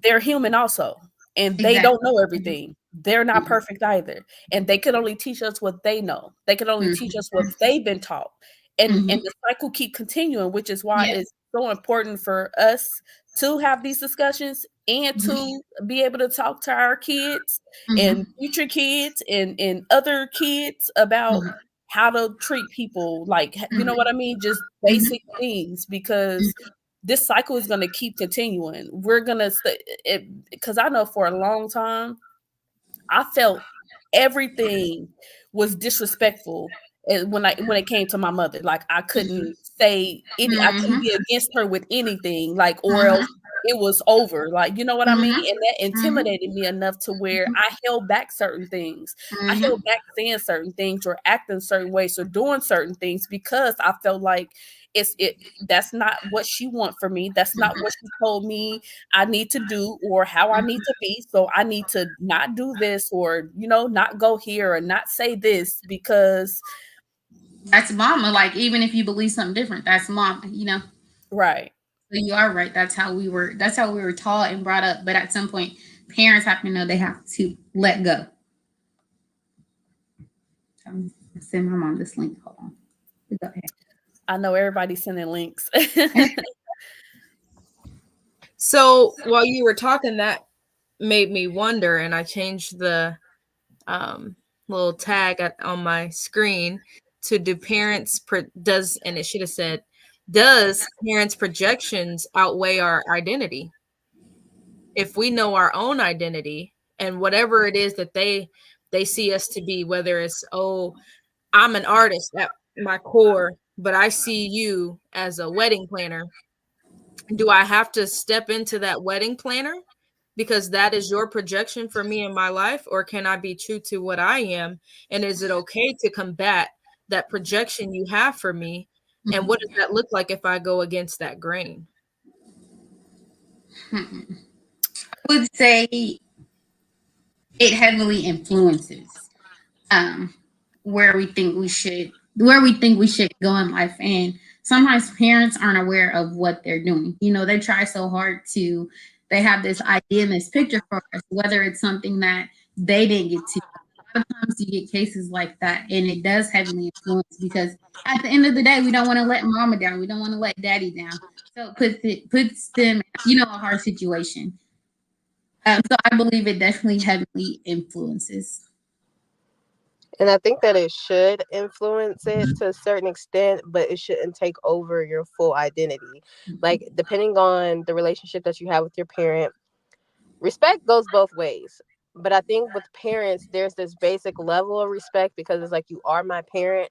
they're human also, and they don't know everything. They're not perfect either, and they can only teach us what they know. They can only teach us what they've been taught, and the cycle keep continuing, which is why it's so important for us to have these discussions and to be able to talk to our kids and future kids and other kids about how to treat people, like, you know what I mean, just basic things, because this cycle is going to keep continuing. We're going to stay it, because I know for a long time I felt everything was disrespectful. And when it came to my mother, like I couldn't say any, I couldn't be against her with anything, like, or else it was over. Like, you know what I mean? And that intimidated me enough to where I held back certain things. I held back saying certain things or acting certain ways or doing certain things because I felt like that's not what she want for me. That's not what she told me I need to do or how I need to be. So I need to not do this or, not go here or not say this because that's mama. Like, even if you believe something different, that's mama, Right. So you are right. That's how we were taught and brought up. But at some point, parents have to know they have to let go. I'm gonna send my mom this link. Hold on. Go ahead. I know everybody's sending links. So while you were talking, that made me wonder, and I changed the little tag on my screen to and it should have said, does parents' projections outweigh our identity? If we know our own identity and whatever it is that they see us to be, whether it's, I'm an artist at my core, but I see you as a wedding planner. Do I have to step into that wedding planner because that is your projection for me in my life? Or can I be true to what I am? And is it okay to combat that projection you have for me? And what does that look like if I go against that grain? I would say it heavily influences where we think we should go in life. And sometimes parents aren't aware of what they're doing. They try so hard they have this idea and this picture for us, whether it's something that they didn't get to. A lot of times you get cases like that, and it does heavily influence because at the end of the day, we don't want to let mama down. We don't want to let daddy down. So it puts them, a hard situation. So I believe it definitely heavily influences. And I think that it should influence it to a certain extent, but it shouldn't take over your full identity. Like, depending on the relationship that you have with your parent, respect goes both ways. But I think with parents, there's this basic level of respect because it's like, you are my parent.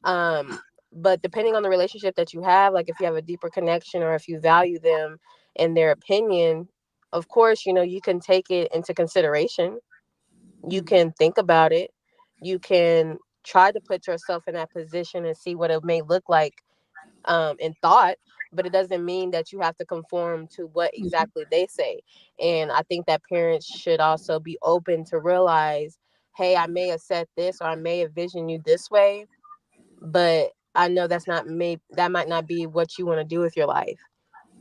But depending on the relationship that you have, like if you have a deeper connection or if you value them and their opinion, of course, you can take it into consideration. You can think about it. You can try to put yourself in that position and see what it may look like in thought, but it doesn't mean that you have to conform to what exactly they say. And I think that parents should also be open to realize, hey, I may have said this or I may have visioned you this way, but I know that might not be what you want to do with your life.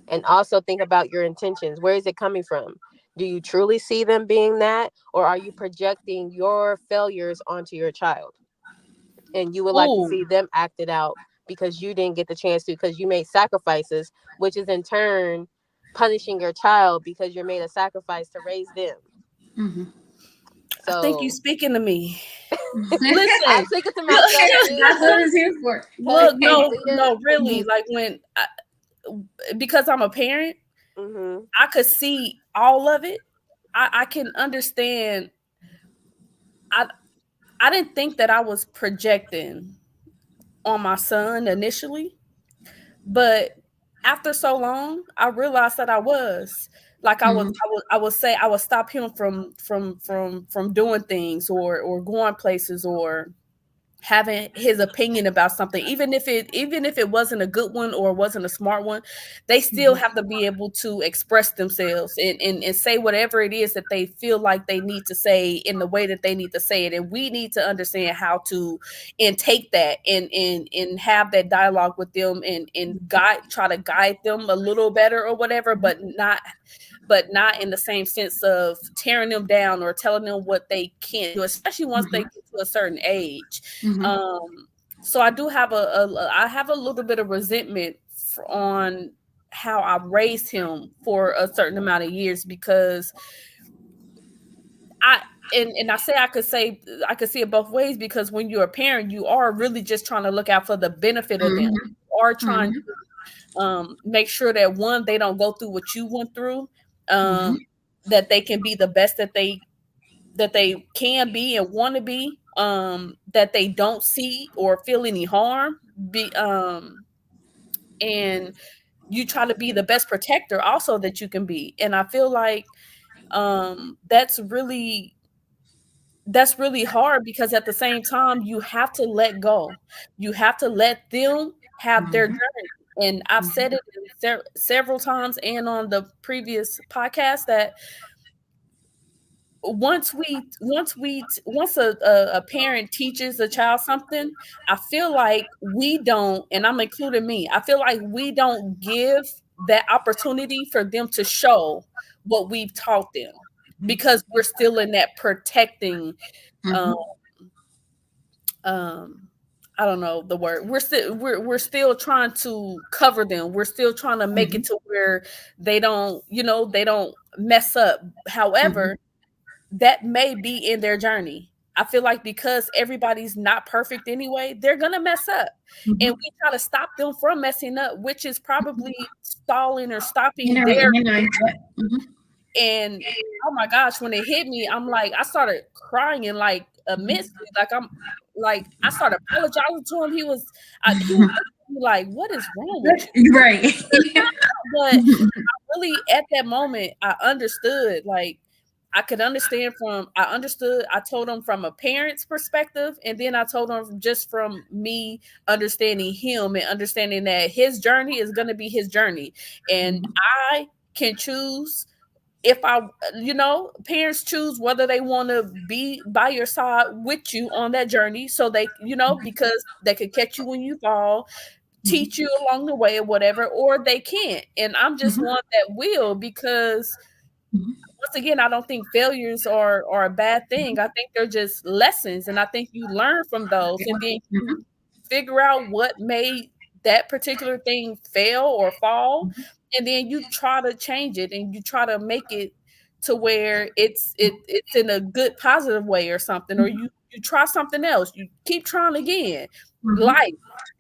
And also think about your intentions. Where is it coming from? Do you truly see them being that, or are you projecting your failures onto your child? And you would like to see them acted out because you didn't get the chance to, because you made sacrifices, which is in turn punishing your child because you made a sacrifice to raise them. Mm-hmm. So I think you're speaking to me. Listen, I'm speaking to myself. That's what it's here for. Look, no, really, like because I'm a parent, I could see all of it. I can understand. I didn't think that I was projecting on my son initially, but after so long, I realized that I was. Like I would stop him from doing things or going places or having his opinion about something, even if it wasn't a good one or wasn't a smart one. They still have to be able to express themselves and say whatever it is that they feel like they need to say in the way that they need to say it. And we need to understand how to take that and have that dialogue with them and try to guide them a little better or whatever, but not in the same sense of tearing them down or telling them what they can't do, especially once they get to a certain age. So I do have I have a little bit of resentment on how I raised him for a certain amount of years, because I say I could see it both ways, because when you're a parent, you are really just trying to look out for the benefit of them, or trying to make sure that, one, they don't go through what you went through, that they can be the best that they can be and want to be, that they don't see or feel any harm, and you try to be the best protector also that you can be. And I feel like that's really hard, because at the same time you have to let go. You have to let them have their journey. And I've said it several times and on the previous podcast that once a parent teaches a child something, I feel like we don't, and I'm including me, I feel like we don't give that opportunity for them to show what we've taught them, because we're still in that protecting, I don't know the word. We're still trying to cover them. We're still trying to make it to where they don't mess up. However, that may be in their journey. I feel like because everybody's not perfect anyway, they're gonna mess up. And we try to stop them from messing up, which is probably stalling or stopping their and oh my gosh, when it hit me, I'm like, I started crying and like immensely. Like I started apologizing to him. He was like, what is wrong with you? Right. But I really at that moment I understood, like I understood. I told him from a parent's perspective, and then I told him just from me understanding him and understanding that his journey is going to be his journey. And I can choose if parents choose whether they want to be by your side with you on that journey. So they, because they could catch you when you fall, teach you along the way or whatever, or they can't. And I'm just one that will, because once again, I don't think failures are a bad thing. I think they're just lessons, and I think you learn from those, and then you figure out what made that particular thing fail or fall, and then you try to change it, and you try to make it to where it's in a good positive way or something, or you try something else. You keep trying again.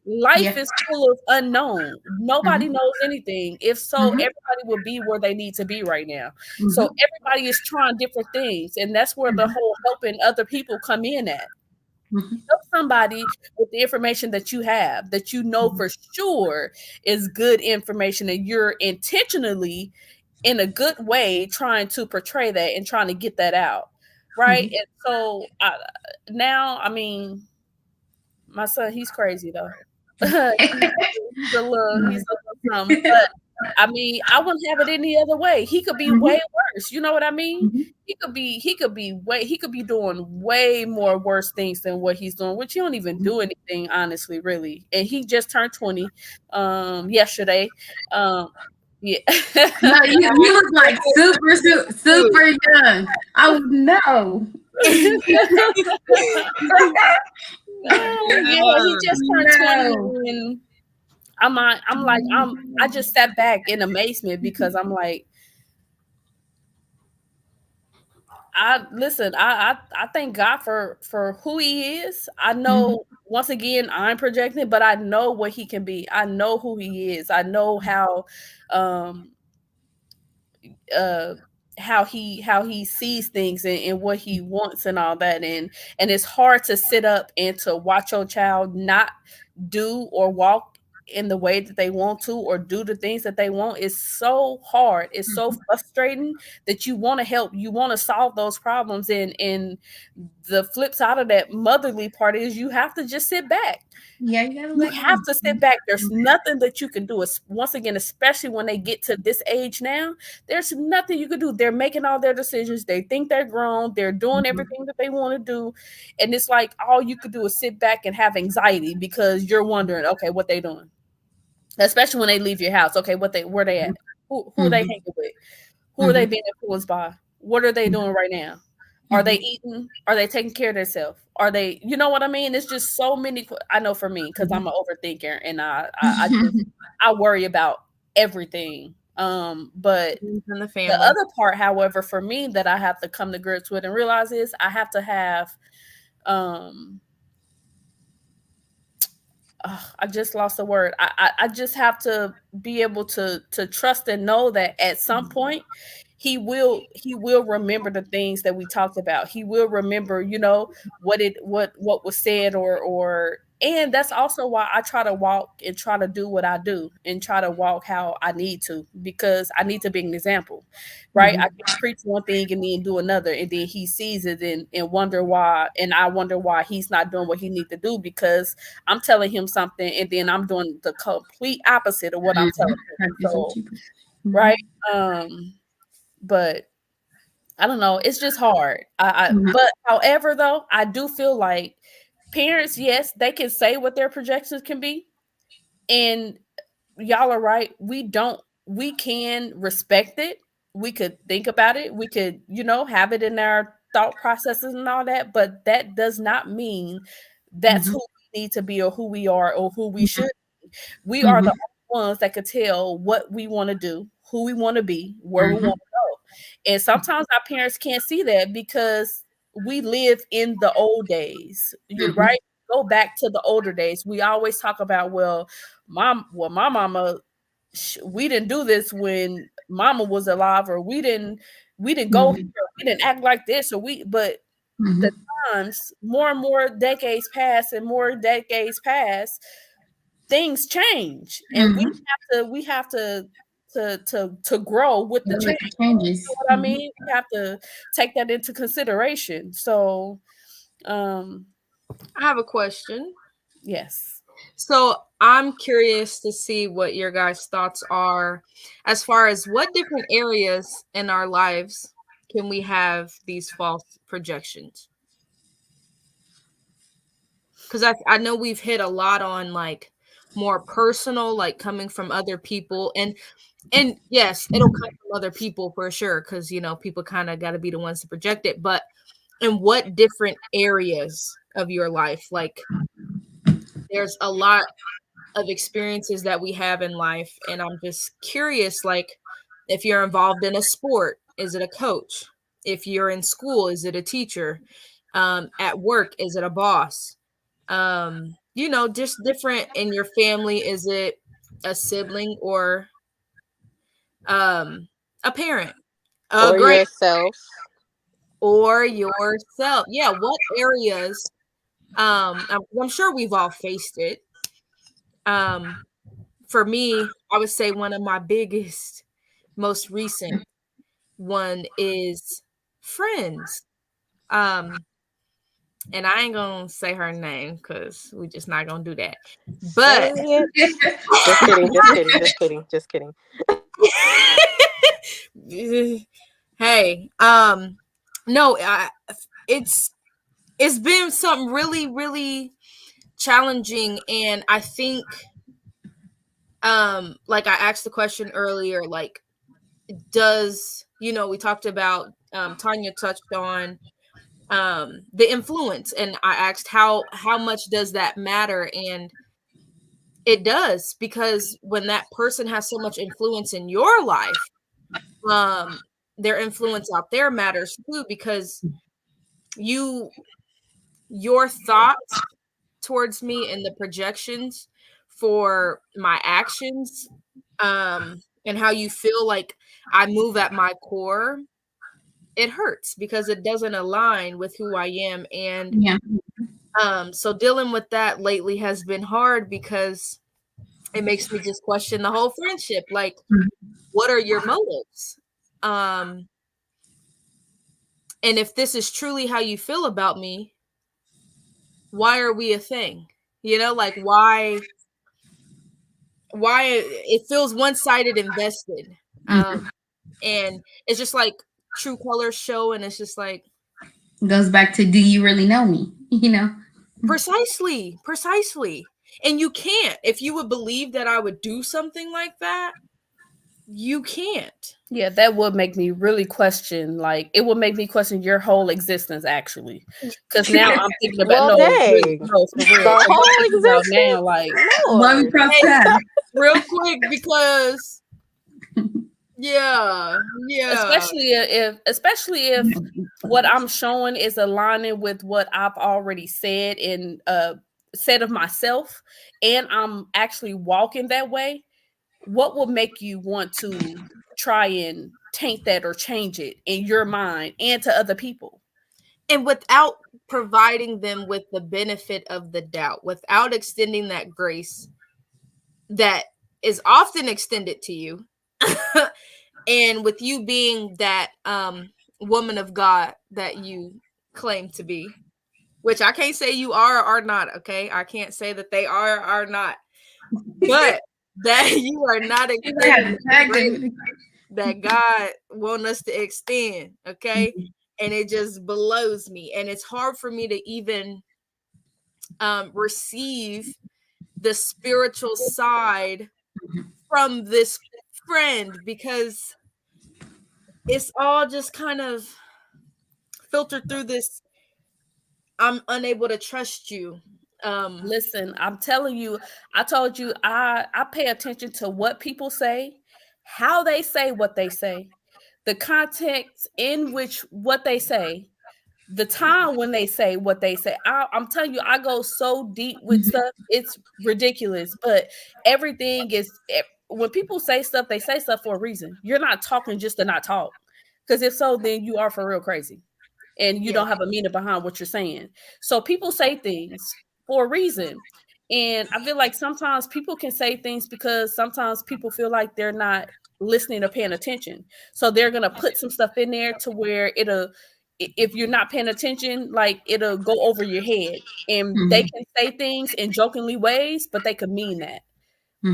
Life is full of unknown. Nobody knows anything. If so, everybody would be where they need to be right now. So everybody is trying different things, and that's where the whole helping other people come in at. Help somebody with the information that you have, that you know for sure is good information, and you're intentionally in a good way trying to portray that and trying to get that out, right? And so now, I mean, my son, he's crazy though. he's a little something, but I mean, I wouldn't have it any other way. He could be way worse. You know what I mean? He could be doing way more worse things than what he's doing, which he don't even do anything, honestly, really. And he just turned 20 yesterday. Yeah. No, you look like super young. Oh no. Yeah, he just turned 20, and I just sat back in amazement, because I'm like, I thank God for who he is. I know, once again, I'm projecting, but I know what he can be. I know who he is. I know how he sees things, and what he wants and all that. And it's hard to sit up and to watch your child not do or walk in the way that they want to, or do the things that they want. Is so hard. It's so frustrating that you want to help, you want to solve those problems. And the flip side of that motherly part is you have to just sit back. Yeah, you have to sit back. There's nothing that you can do. Once again, especially when they get to this age now, there's nothing you can do. They're making all their decisions. They think they're grown. They're doing everything that they want to do. And it's like all you could do is sit back and have anxiety, because you're wondering, okay, what they doing? Especially when they leave your house. Okay, where they at? Who are they hanging with? Who are they being influenced by? What are they doing right now? Are they eating? Are they taking care of themselves? Are they, you know what I mean? It's just so many. I know for me, because I'm an overthinker, and I worry about everything. But the other part, however, for me, that I have to come to grips with and realize is I have to have, I just lost the word. I just have to be able to trust and know that at some point he will remember the things that we talked about. He will remember, what was said, or and that's also why I try to walk and try to do what I do and try to walk how I need to, because I need to be an example, right? I can preach one thing and then do another, and then he sees it and wonder why, and I wonder why he's not doing what he needs to do, because I'm telling him something and then I'm doing the complete opposite of what I'm telling him. So, right? But I don't know. It's just hard. But however, though, I do feel like parents, yes, they can say what their projections can be. And y'all are right. We can respect it. We could think about it. We could, have it in our thought processes and all that. But that does not mean that's who we need to be, or who we are, or who we should be. We are the only ones that could tell what we want to do, who we want to be, where we want to go. And sometimes our parents can't see that because we live in the old days, right? Go back to the older days. We always talk about, my mama, we didn't do this when mama was alive, or we didn't go here, we didn't act like this, but the times, more and more decades pass, things change, and we have to grow with the changes. Changes. You know what I mean? We have to take that into consideration. So, I have a question. Yes. So I'm curious to see what your guys' thoughts are as far as what different areas in our lives can we have these false projections? Because I know we've hit a lot on like more personal, like coming from other people, and yes, it'll come from other people for sure, because people kind of got to be the ones to project it. But in what different areas of your life, like there's a lot of experiences that we have in life, and I'm just curious, like if you're involved in a sport, is it a coach? If you're in school, is it a teacher? At work, is it a boss? Just different in your family, is it a sibling or a parent, or great, yourself? or yourself? Yeah, what areas? I'm sure we've all faced it. For me, I would say one of my biggest, most recent one is friends. And I ain't gonna say her name because we're just not gonna do that. But just kidding. Hey, no, it's been something really, really challenging, and I think, like I asked the question earlier, like, does we talked about, Tanya touched on the influence, and I asked how much does that matter, and it does, because when that person has so much influence in your life, their influence out there matters too, because your thoughts towards me and the projections for my actions, and how you feel like I move at my core, it hurts because it doesn't align with who I am. And so dealing with that lately has been hard, because it makes me just question the whole friendship. Like, what are your motives? And if this is truly how you feel about me, why are we a thing? Like, why it feels one-sided invested. And it's just like True Colors show, and it's just like, it goes back to, do you really know me? Precisely. And you can't. If you would believe that I would do something like that, you can't. Yeah, that would make me really question, like, it would make me question your whole existence, actually. Because now I'm thinking about, for real. The whole existence? Now, like, real quick, because yeah. Especially if what I'm showing is aligning with what I've already said and said of myself, and I'm actually walking that way. What will make you want to try and taint that or change it in your mind and to other people. And without providing them with the benefit of the doubt, without extending that grace that is often extended to you, and with you being that woman of God that you claim to be, which I can't say you are or are not, okay? I can't say that they are or are not, but that you are not extending the grace that God wants us to extend, okay? Mm-hmm. And it just blows me. And it's hard for me to even receive the spiritual side from this friend, because it's all just kind of filtered through this I'm unable to trust you. Listen, I'm telling you, I told you I pay attention to what people say, how they say what they say, the context in which what they say, the time when they say what they say. I'm telling you, I go so deep with stuff, it's ridiculous. But everything is, when people say stuff, they say stuff for a reason. You're not talking just to not talk, because if so, then you are for real crazy and you don't have a meaning behind what you're saying. So people say things for a reason. And I feel like sometimes people can say things because sometimes people feel like they're not listening or paying attention. So they're going to put some stuff in there to where it'll, if you're not paying attention, like it'll go over your head. And they can say things in jokingly ways, but they could mean that.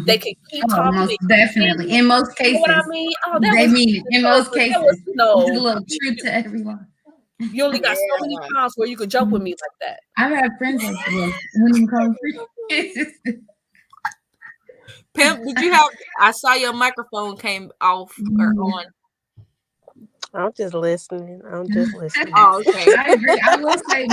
They could keep talking. Most definitely. In most cases. You know what I mean? Oh, that they was mean it. In most cases. It's a little truth to everyone. You only got so many times where you could joke with me like that. I've had friends like that. When you call Pimp, did you have? I saw your microphone came off or on. I'm just listening. Oh, okay. I agree. I will say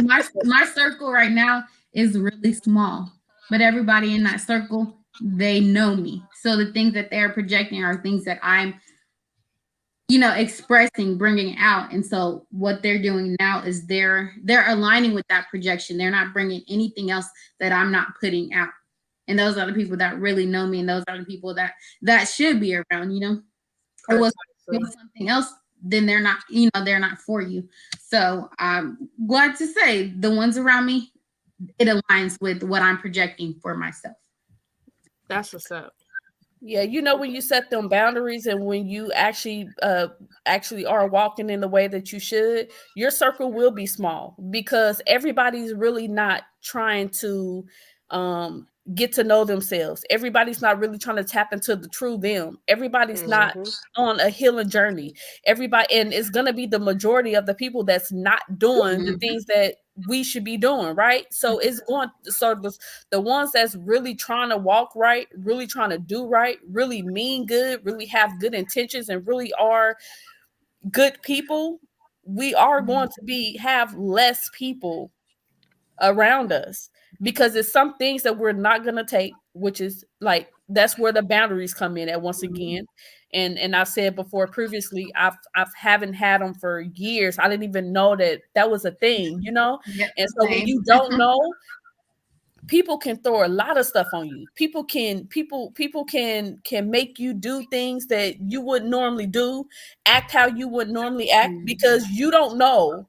my circle right now is really small, but everybody in that circle, they know me. So the things that they're projecting are things that I'm, expressing, bringing out. And so what they're doing now is they're aligning with that projection. They're not bringing anything else that I'm not putting out. And those are the people that really know me. And those are the people that should be around, Or was something else, then they're not, they're not for you. So I'm glad to say the ones around me, it aligns with what I'm projecting for myself. That's what's up. Yeah, when you set them boundaries and when you actually are walking in the way that you should, your circle will be small because everybody's really not trying to get to know themselves. Everybody's not really trying to tap into the true them. Everybody's not on a healing journey. Everybody, and it's going to be the majority of the people that's not doing the things that we should be doing, right? So it's going, so the ones that's really trying to walk right, really trying to do right, really mean good, really have good intentions, and really are good people, we are going to have less people around us because it's some things that we're not going to take, which is like, that's where the boundaries come in at once again. And I've said before previously, I haven't had them for years. I didn't even know that was a thing, Yep, and so when you don't know, people can throw a lot of stuff on you. People can make you do things that you wouldn't normally do, act how you would normally act because you don't know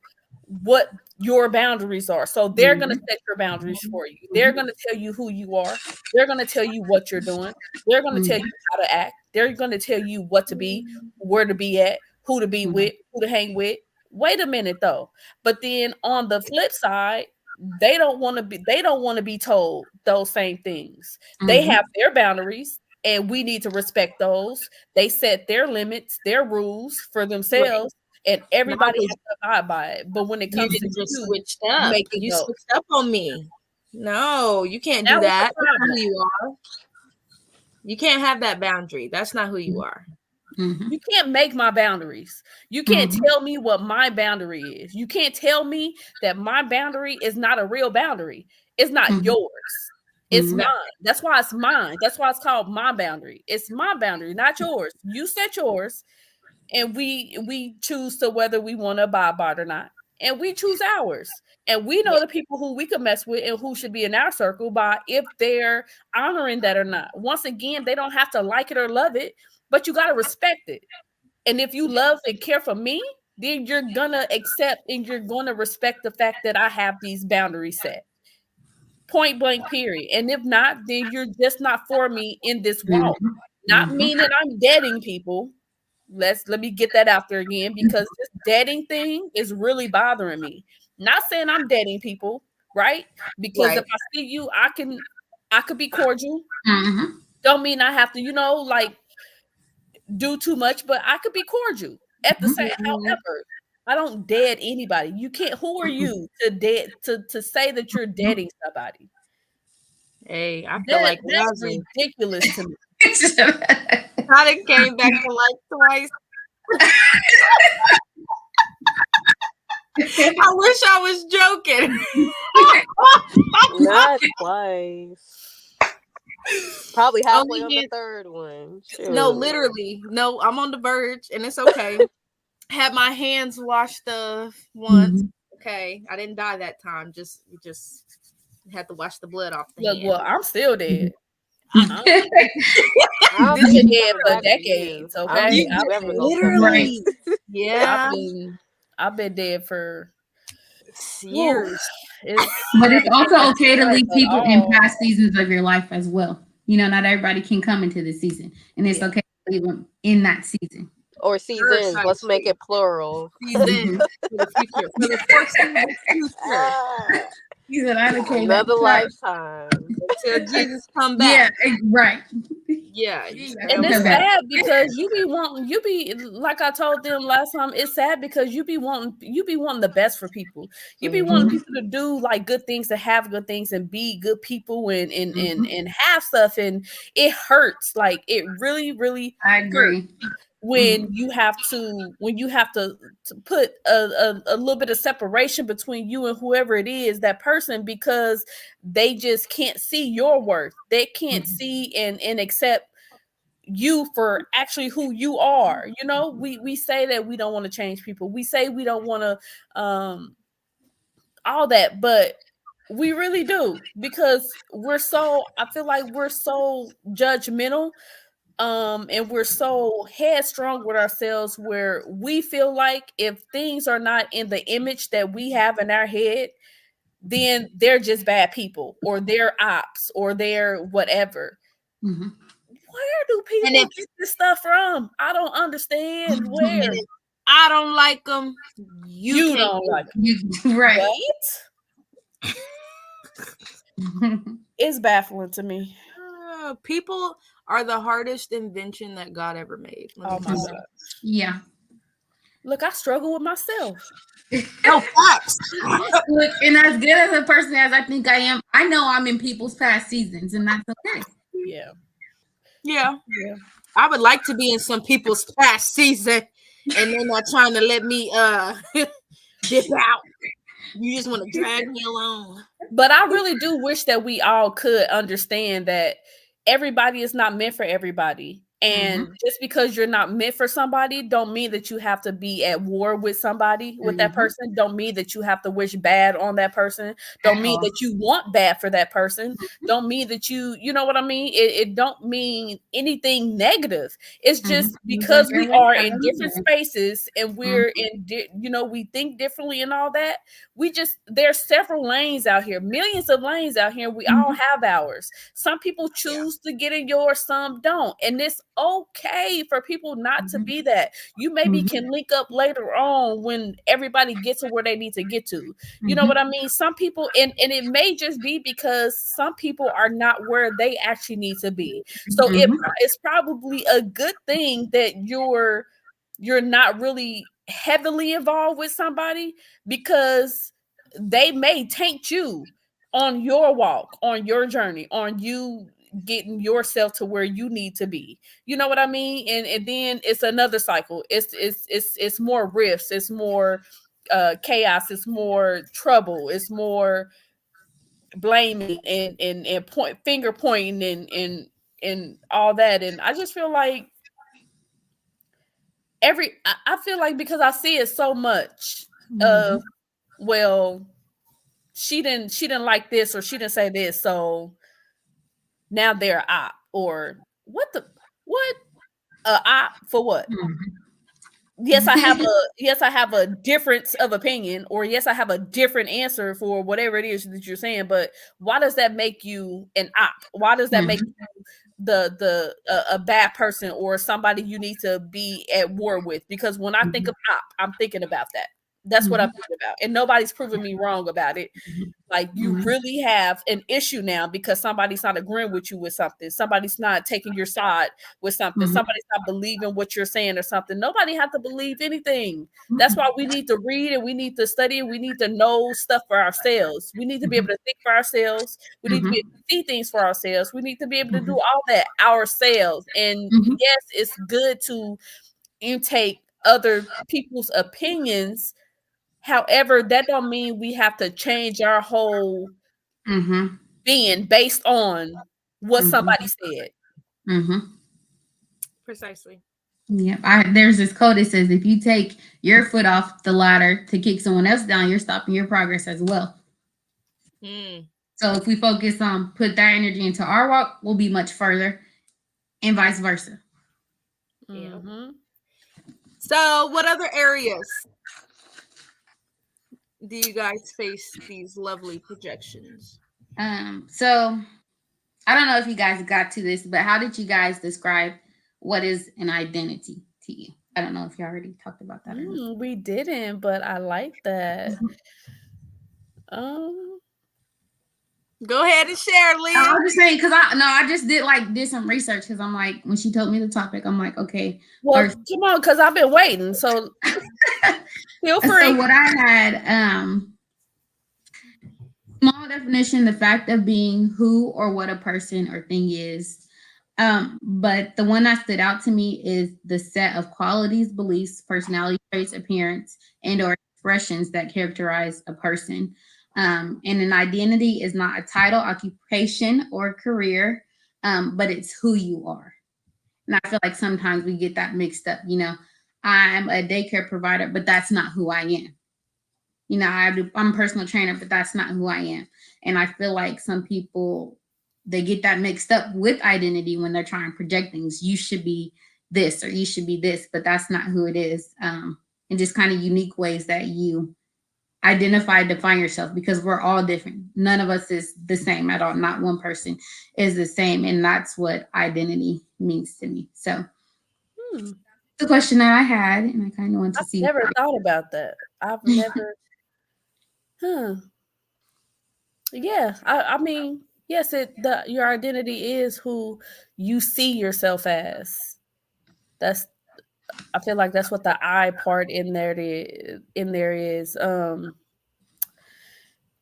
what your boundaries are. So they're going to set your boundaries for you. They're going to tell you who you are. They're going to tell you what you're doing. They're going to tell you how to act. They're going to tell you what to be, where to be at, who to be with, who to hang with. Wait a minute though. But then on the flip side, they don't want to be told those same things. They have their boundaries and we need to respect those. They set their limits, their rules for themselves. And everybody has to abide by it. But when it comes to just switched up, you switched up on me. No, you can't do that. That's not who you are. You can't have that boundary. That's not who you are. You can't make my boundaries. You can't tell me what my boundary is. You can't tell me that my boundary is not a real boundary. It's not yours. It's mine. That's why it's mine. That's why it's called my boundary. It's my boundary, not yours. You set yours. And we choose to whether we want to abide by it or not. And we choose ours. And we know the people who we can mess with and who should be in our circle by if they're honoring that or not. Once again, they don't have to like it or love it, but you got to respect it. And if you love and care for me, then you're gonna accept and you're gonna respect the fact that I have these boundaries set. Point blank, period. And if not, then you're just not for me in this walk. Not meaning I'm deading people. Let me get that out there again, because this deading thing is really bothering me. Not saying I'm deading people, right? Because if I see you, I could be cordial. Don't mean I have to, like do too much, but I could be cordial at the same. However, I don't dead anybody. You can't. Who are you to say that you're deading somebody? Hey, I feel like that's ridiculous to me. I done came back to life twice. I wish I was joking. Not twice. Probably halfway on the third one. Sure. No, literally. No, I'm on the verge, and it's okay. Had my hands washed once. Okay, I didn't die that time. Just had to wash the blood off the hand. Well, I'm still dead. I've been dead for decades. Okay, literally. Yeah, I've been dead for years. But it's also okay to leave people in past seasons of your life as well. Not everybody can come into this season, and it's okay to leave them in that season. Or seasons. Let's make it plural. Season for the future. For the future. Another lifetime until Jesus come back. Yeah, right. Yeah, and it's sad because you be like I told them last time. It's sad because you be wanting the best for people. You be wanting people to do like good things, to have good things, and be good people, and have stuff, and it hurts. Like it really, really. I agree. When you have to put a little bit of separation between you and whoever it is, that person, because they just can't see your worth. They can't see and accept you for actually who you are. We say that we don't want to change people. We say we don't want to all that, but we really do, because I feel like we're so judgmental. And we're so headstrong with ourselves, where we feel like if things are not in the image that we have in our head, then they're just bad people, or they're ops, or they're whatever. Where do people get this stuff from? I don't understand. Where? I don't like them. You don't like them. Right. It's baffling to me. People are the hardest invention that God ever made. Oh my God. Yeah. Look, I struggle with myself. No facts. Look, and as good as a person as I think I am, I know I'm in people's past seasons, and that's okay. Yeah. I would like to be in some people's past season, and they're not trying to let me dip out. You just want to drag me along. But I really do wish that we all could understand that everybody is not meant for everybody. And just because you're not meant for somebody, don't mean that you have to be at war with somebody, with that person. Don't mean that you have to wish bad on that person. Don't mean that you want bad for that person. Don't mean that you know what I mean? It don't mean anything negative. It's just because we are in different spaces, and we're in, we think differently and all that. There's several lanes out here, millions of lanes out here. We all have ours. Some people choose to get in yours, some don't. And it's okay for people not to be that. You maybe can link up later on when everybody gets to where they need to get to. You know what I mean? Some people, and it may just be because some people are not where they actually need to be. So it's probably a good thing that you're not really heavily involved with somebody, because they may taint you on your walk, on your journey, on you getting yourself to where you need to be. You know what I mean? And then it's another cycle. It's more rifts, it's more chaos, it's more trouble, it's more blaming and finger pointing and all that. And I just feel like I feel like, because I see it so much of, well, she didn't like this, or she didn't say this, so now they're op, or what a op for what? yes, I have a difference of opinion, or yes, I have a different answer for whatever it is that you're saying. But why does that make you an op? Why does that make you a bad person or somebody you need to be at war with? Because when I think of op, I'm thinking about that. That's what I'm thinking about, and nobody's proving me wrong about it. Like, you really have an issue now because somebody's not agreeing with you with something. Somebody's not taking your side with something. Somebody's not believing what you're saying or something. Nobody has to believe anything. That's why we need to read and we need to study and we need to know stuff for ourselves. We need to be able to think for ourselves. We need to be able to see things for ourselves. We need to be able to do all that ourselves. And yes, it's good to intake other people's opinions. However, that don't mean we have to change our whole being based on what somebody said. Precisely. Yeah, there's this quote that says, if you take your foot off the ladder to kick someone else down, you're stopping your progress as well. So if we focus on put that energy into our walk, we'll be much further, and vice versa. So what other areas do you guys face these lovely projections? So I don't know if you guys got to this, but how did you guys describe what is an identity to you? I don't know if you already talked about that. We didn't, but I like that. Go ahead and share, Leah. I was just saying, because I just did some research, because I'm like, when she told me the topic, I'm like, okay. Well, come on, because I've been waiting. So feel free. So what I had, small definition, the fact of being who or what a person or thing is. But the one that stood out to me is the set of qualities, beliefs, personality traits, appearance, and or expressions that characterize a person. And an identity is not a title, occupation, or career, but it's who you are. And I feel like sometimes we get that mixed up. You know, I'm a daycare provider, but that's not who I am. You know, I'm a personal trainer, but that's not who I am. And I feel like some people, they get that mixed up with identity when they're trying to project things. You should be this or you should be this, but that's not who it is. And just kind of unique ways that you identify, define yourself, because we're all different. None of us is the same at all. Not one person is the same. And that's what identity means to me. So the question that I had, and I kind of want to see. I've never thought about that. I've never. Yeah, I mean, yes, your identity is who you see yourself as. I feel like that's what the I part in there is.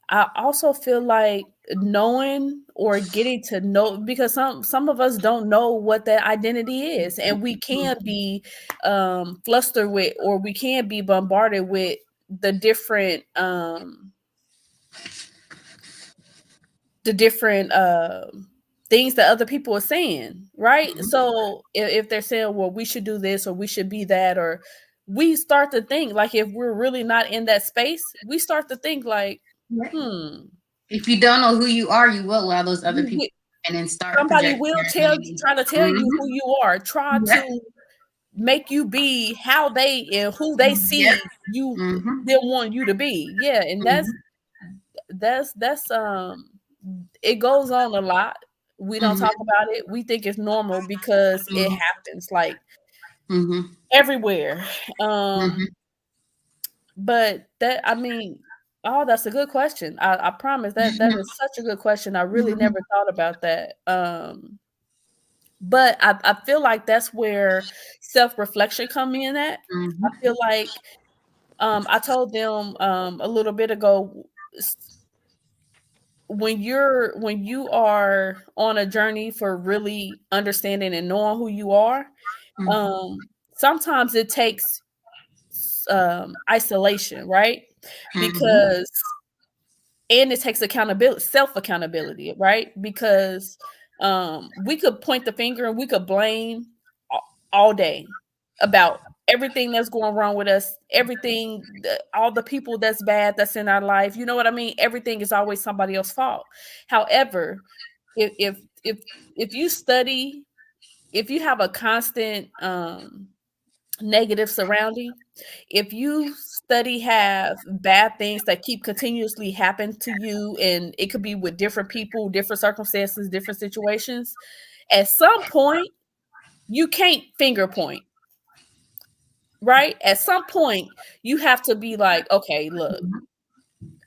I also feel like knowing or getting to know, because some of us don't know what that identity is, and we can be flustered with, or we can be bombarded with the different things that other people are saying, right? So if they're saying, well, we should do this or we should be that, or we start to think, like, if we're really not in that space, we start to think like, if you don't know who you are, you will allow those other people and then start. Somebody will try to tell you who you are, try to make you be how they and who they see you they want you to be. Yeah, and that's it goes on a lot. We don't talk about it. We think it's normal because it happens like everywhere. But that, I mean, that's a good question. I promise that is such a good question. I really never thought about that. But I feel like that's where self-reflection come in at. I feel like I told them a little bit ago, when you are on a journey for really understanding and knowing who you are, sometimes it takes isolation, right? Because and it takes accountability, self-accountability, right? Because we could point the finger and we could blame all day about everything that's going wrong with us, everything, all the people that's bad that's in our life. You know what I mean? Everything is always somebody else's fault. However, if you study, if you have a constant negative surrounding. If you study have bad things that keep continuously happen to you, and it could be with different people, different circumstances, different situations, at some point you can't finger point, right? At some point you have to be like, okay, look,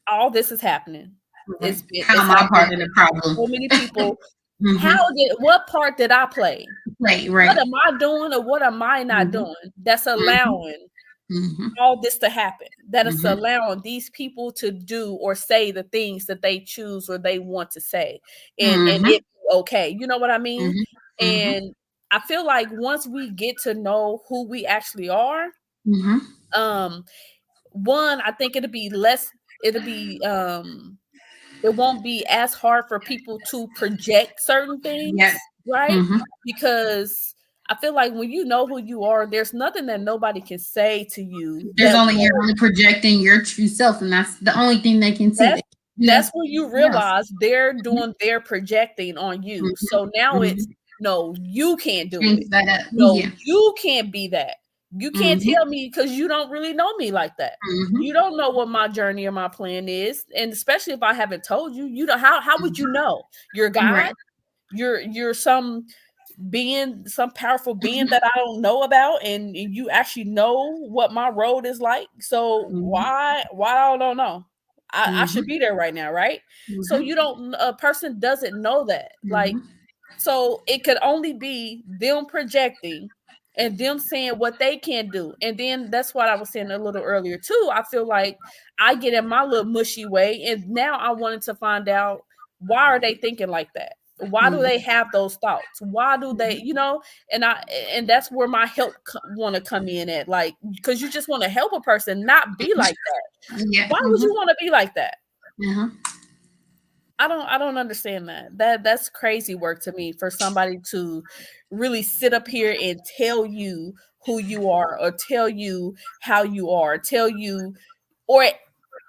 all this is happening. How It's am I happening part of to the problem? so many people. Mhm. What part did I play? Right, What right. am I doing or what am I not Mhm. doing that's Mhm. allowing Mhm. all this to happen? That is Mhm. allowing these people to do or say the things that they choose or they want to say, and Mhm. it okay. You know what I mean? Mhm. Mhm. And I feel like once we get to know who we actually are, Mhm. um, one, I think it won't be as hard for people to project certain Yep. things, right? Mhm. Because I feel like when you know who you are, there's nothing that nobody can say to you There's that only you're will only projecting your true self, and that's the only thing they can see. that's They can't do that's when you nothing else. realize they're doing their projecting on you. Mhm. So now it's Mhm. no, you can't do Change it. that up. No, Yeah. you can't be that. You can't Mhm. tell me because you don't really know me like that. Mhm. You don't know what my journey or my plan is. And especially if I haven't told you, you don't how would you know? You're God, Right. you're some being, some powerful being that I don't know about, and you actually know what my road is like. So Mhm. why I don't know? I should Mhm. be there right now, right? So Mhm. you don't a person doesn't know that. Like, Mhm. so it could only be them projecting and them saying what they can do. And then that's what I was saying a little earlier too. I feel like I get in my little mushy way, and now I wanted to find out, why are they thinking like that? Why do Mhm. they have those thoughts? Why do they, and that's where my help want to come in at, like, because you just want to help a person not be like that. Yeah. Why would you Mhm. want to be like that? Uh-huh. I don't understand that. That's crazy work to me, for somebody to really sit up here and tell you who you are, or tell you how you are, tell you, or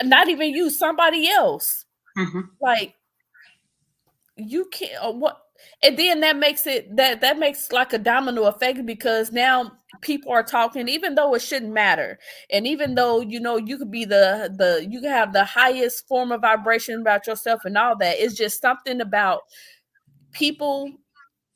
not even you, somebody else. Mhm. Like, you can't, what, and then that makes it, that makes like a domino effect, because now people are talking even though it shouldn't matter. And even though, you could be you can have the highest form of vibration about yourself and all that, it's just something about people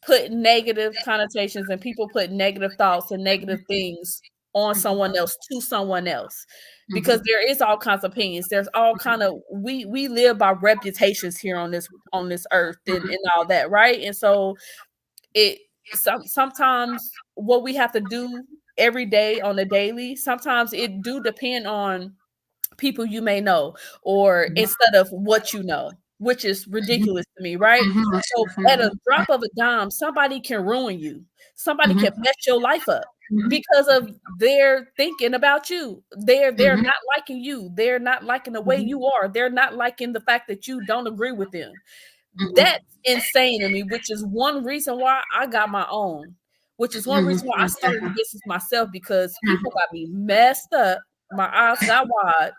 put negative connotations, and people put negative thoughts and negative things on someone else, to someone else, because Mhm. there is all kinds of opinions. There's all kind of, we live by reputations here on this earth, and all that, right? And so it sometimes what we have to do every day on a daily, sometimes it do depend on people you may know, or Mhm. instead of what you know, which is Mhm. ridiculous to me, right? Mhm. Most So at a definitely. drop of a dime, somebody can ruin you. Somebody can Mhm. mess your life up Mhm. because of their thinking about you. They're Mhm. not liking you. They're not liking the way Mhm. you are. They're not liking the fact that you don't agree with them. Mhm. That's insane to me, which is one reason why I got my own, which is one Mhm. reason why I Most started the definitely. business myself, because people Mhm. got me messed up. My eyes got wide.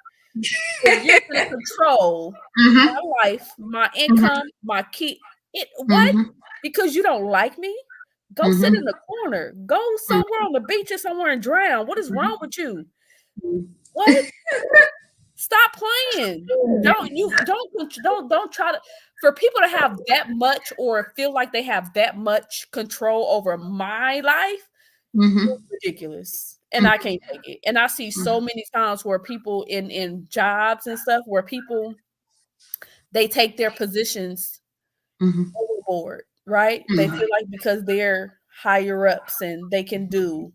If you're gonna control Mhm. my life, my Mhm. income, my key, what? Mhm. Because you don't like me? Go sit in Mhm. the corner. Go somewhere on the beach or somewhere and drown. What is wrong with you? What? Stop playing. Don't try to, for people to have that much, or feel like they have that much control over my life. Mhm. Ridiculous. And I can't take it. And I see so many times where people in jobs and stuff, where people, they take their positions Mhm. overboard, right? They Mhm. feel like because they're higher ups and they can do,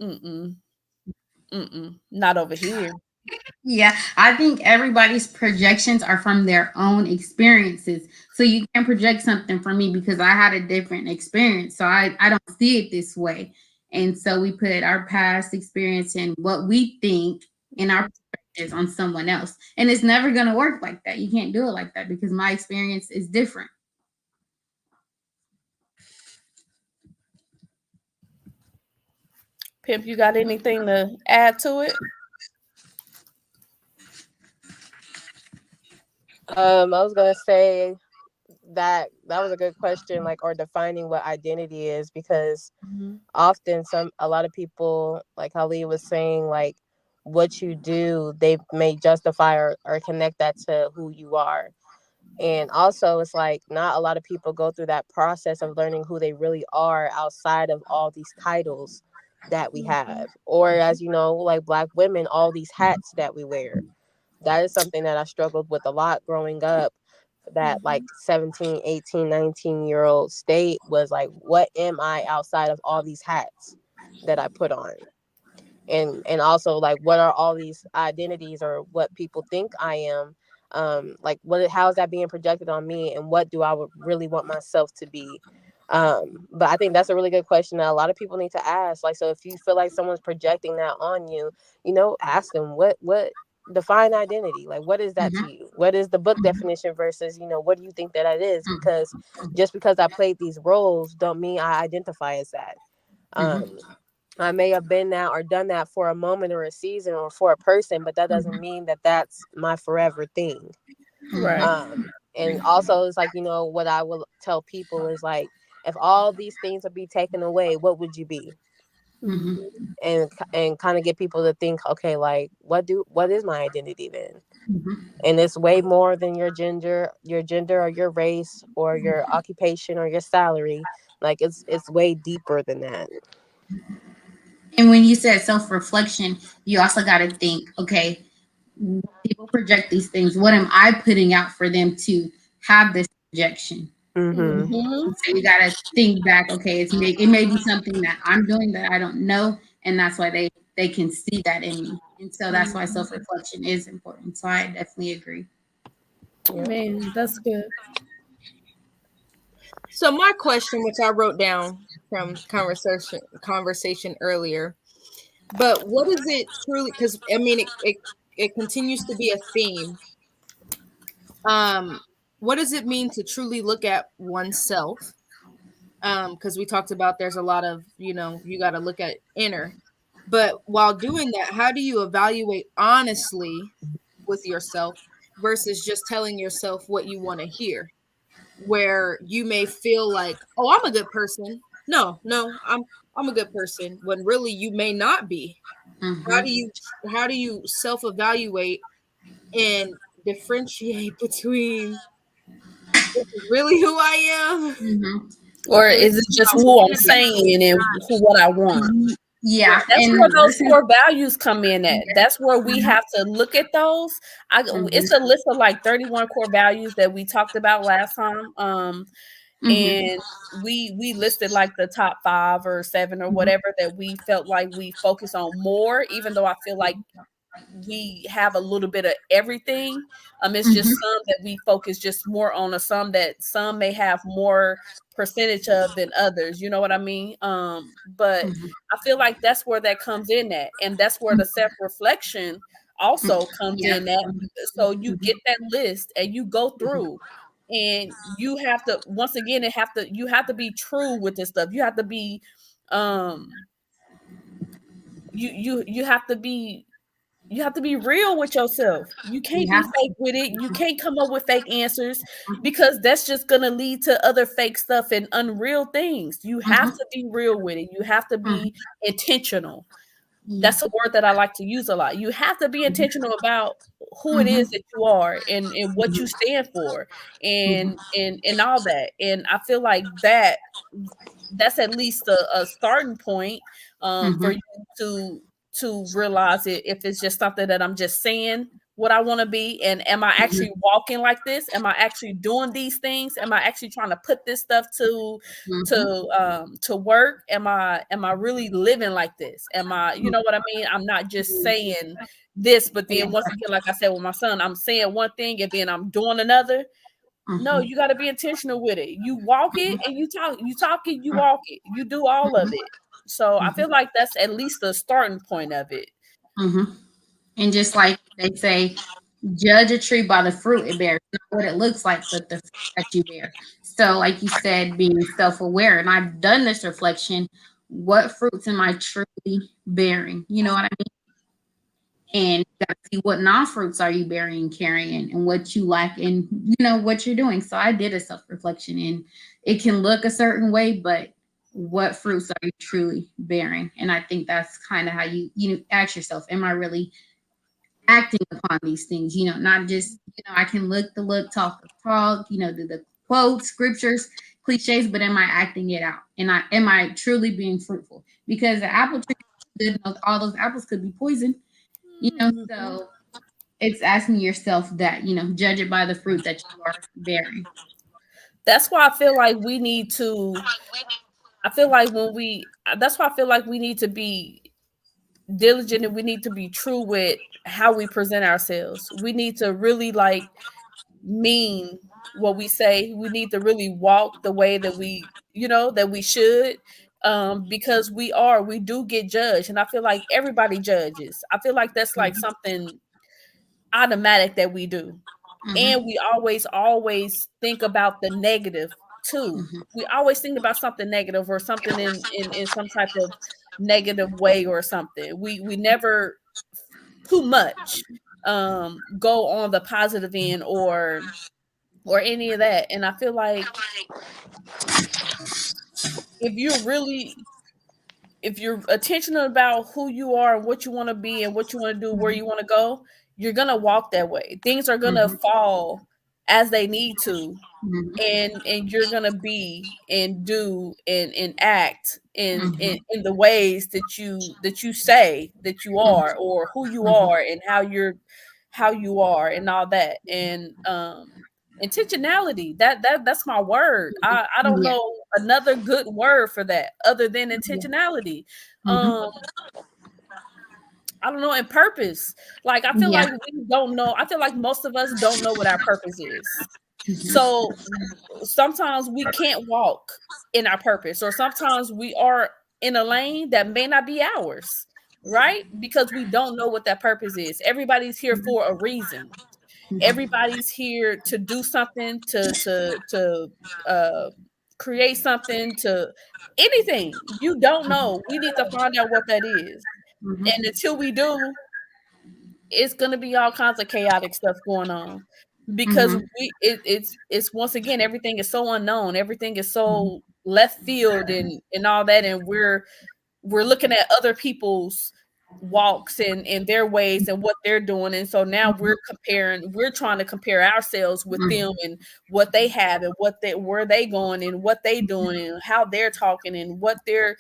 mm-mm, not over here. Yeah, I think everybody's projections are from their own experiences. So you can project something from me because I had a different experience. So I don't see it this way. And so we put our past experience and what we think in our perspectives on someone else. And it's never going to work like that. You can't do it like that because my experience is different. Pimp, you got anything to add to it? I was gonna say that was a good question, like, or defining what identity is, because often a lot of people, like Ali was saying, like what you do, they may justify or connect that to who you are. And also, it's like not a lot of people go through that process of learning who they really are outside of all these titles that we have, or, as you know, like Black women, all these hats that we wear. That is something that I struggled with a lot growing up. That like 17, 18, 19-year-old state was like, what am I outside of all these hats that I put on? And also, like, what are all these identities, or what people think I am? Like, how is that being projected on me, and what do I would really want myself to be? But I think that's a really good question that a lot of people need to ask. Like, so if you feel like someone's projecting that on you, ask them, what define identity, like, what is that to you? What is the book definition versus, what do you think that is? Because just because I played these roles don't mean I identify as that. I may have been that or done that for a moment or a season or for a person, but that doesn't mean that that's my forever thing. Right. And also, it's like, what I will tell people is, like, if all these things would be taken away, what would you be? And kind of get people to think, okay, like, what is my identity then? And it's way more than your gender or your race or your occupation or your salary. Like, it's way deeper than that. And when you said self-reflection, you also got to think, okay, people project these things. What am I putting out for them to have this projection? So you got to think back, okay, it may be something that I'm doing that I don't know, and that's why they can see that in me. And so that's why self-reflection is important. So I definitely agree. Man, that's good. So my question, which I wrote down from conversation earlier, but what is it truly? Because I mean, it continues to be a theme. What does it mean to truly look at oneself? Because we talked about there's a lot of, you got to look at inner. But while doing that, how do you evaluate honestly with yourself versus just telling yourself what you want to hear? Where you may feel like, oh, I'm a good person. No, I'm a good person, when really you may not be. How do you self-evaluate and differentiate between, this is really who I am? Or is it just who I'm saying and what I want? Yeah, that's where those core values come in at. That's where we have to look at those. It's a list of like 31 core values that we talked about last time. And we listed like the top 5 or 7 or whatever that we felt like we focus on more, even though I feel like we have a little bit of everything. It's just some that we focus just more on, or some may have more percentage of than others. You know what I mean? But I feel like that's where that comes in at, and that's where the self-reflection also comes in at. So you get that list and you go through, and you have to, once again, you have to be true with this stuff. You have to be you have to be real with yourself. You can't be fake with it. You can't come up with fake answers, because that's just going to lead to other fake stuff and unreal things. You have to be real with it. You have to be intentional. That's a word that I like to use a lot. You have to be intentional about who it is that you are, and what you stand for, and all that. And I feel like that's at least a starting point for you to realize it, if it's just something that I'm just saying what I want to be, and am I actually walking like this? Am I actually doing these things? Am I actually trying to put this stuff to work? Am I really living like this? Am I, you know what I mean? I'm not just saying this, but then once again, like I said with my son, I'm saying one thing and then I'm doing another. No, you got to be intentional with it. You walk it and you talk it, you walk it, you do all of it. So I feel like that's at least the starting point of it. And just like they say, judge a tree by the fruit it bears, not what it looks like, but the fruit that you bear. So like you said, being self-aware, and I've done this reflection, what fruits am I truly bearing? You know what I mean? And you got to see what non-fruits are you bearing and carrying, and what you lack in, what you're doing. So I did a self-reflection, and it can look a certain way, but what fruits are you truly bearing? And I think that's kind of how you ask yourself, am I really acting upon these things? Not just, I can look the look, talk the talk, do the quotes, scriptures, cliches, but am I acting it out? And am I truly being fruitful? Because the apple tree, all those apples could be poison. So it's asking yourself that, judge it by the fruit that you are bearing. That's why I feel like we need to, that's why I feel like we need to be diligent, and we need to be true with how we present ourselves. We need to really mean what we say. We need to really walk the way that we should, because we do get judged, and I feel like everybody judges. I feel like that's like something automatic that we do. And we always think about the negative too. We always think about something negative, or something in some type of negative way or something. We never too much go on the positive end or any of that. And I feel like if you're intentional about who you are and what you want to be and what you want to do, where you want to go, you're gonna walk that way. Things are gonna fall as they need to, and you're gonna be and do and act in the ways that you say that you are, or who you are, and how you are, and all that. And intentionality, that's my word. I don't know another good word for that other than intentionality. I don't know, and purpose. Like, I feel like we don't know. I feel like most of us don't know what our purpose is. So sometimes we can't walk in our purpose, or sometimes we are in a lane that may not be ours, right? Because we don't know what that purpose is. Everybody's here for a reason. Everybody's here to do something, to create something, to anything. You don't know. We need to find out what that is. And until we do, it's going to be all kinds of chaotic stuff going on, because it's once again, everything is so unknown. Everything is so left field and all that. And we're looking at other people's walks and their ways and what they're doing. And so now we're trying to compare ourselves with them, and what they have, and where they going, and what they doing, and how they're talking, and what they're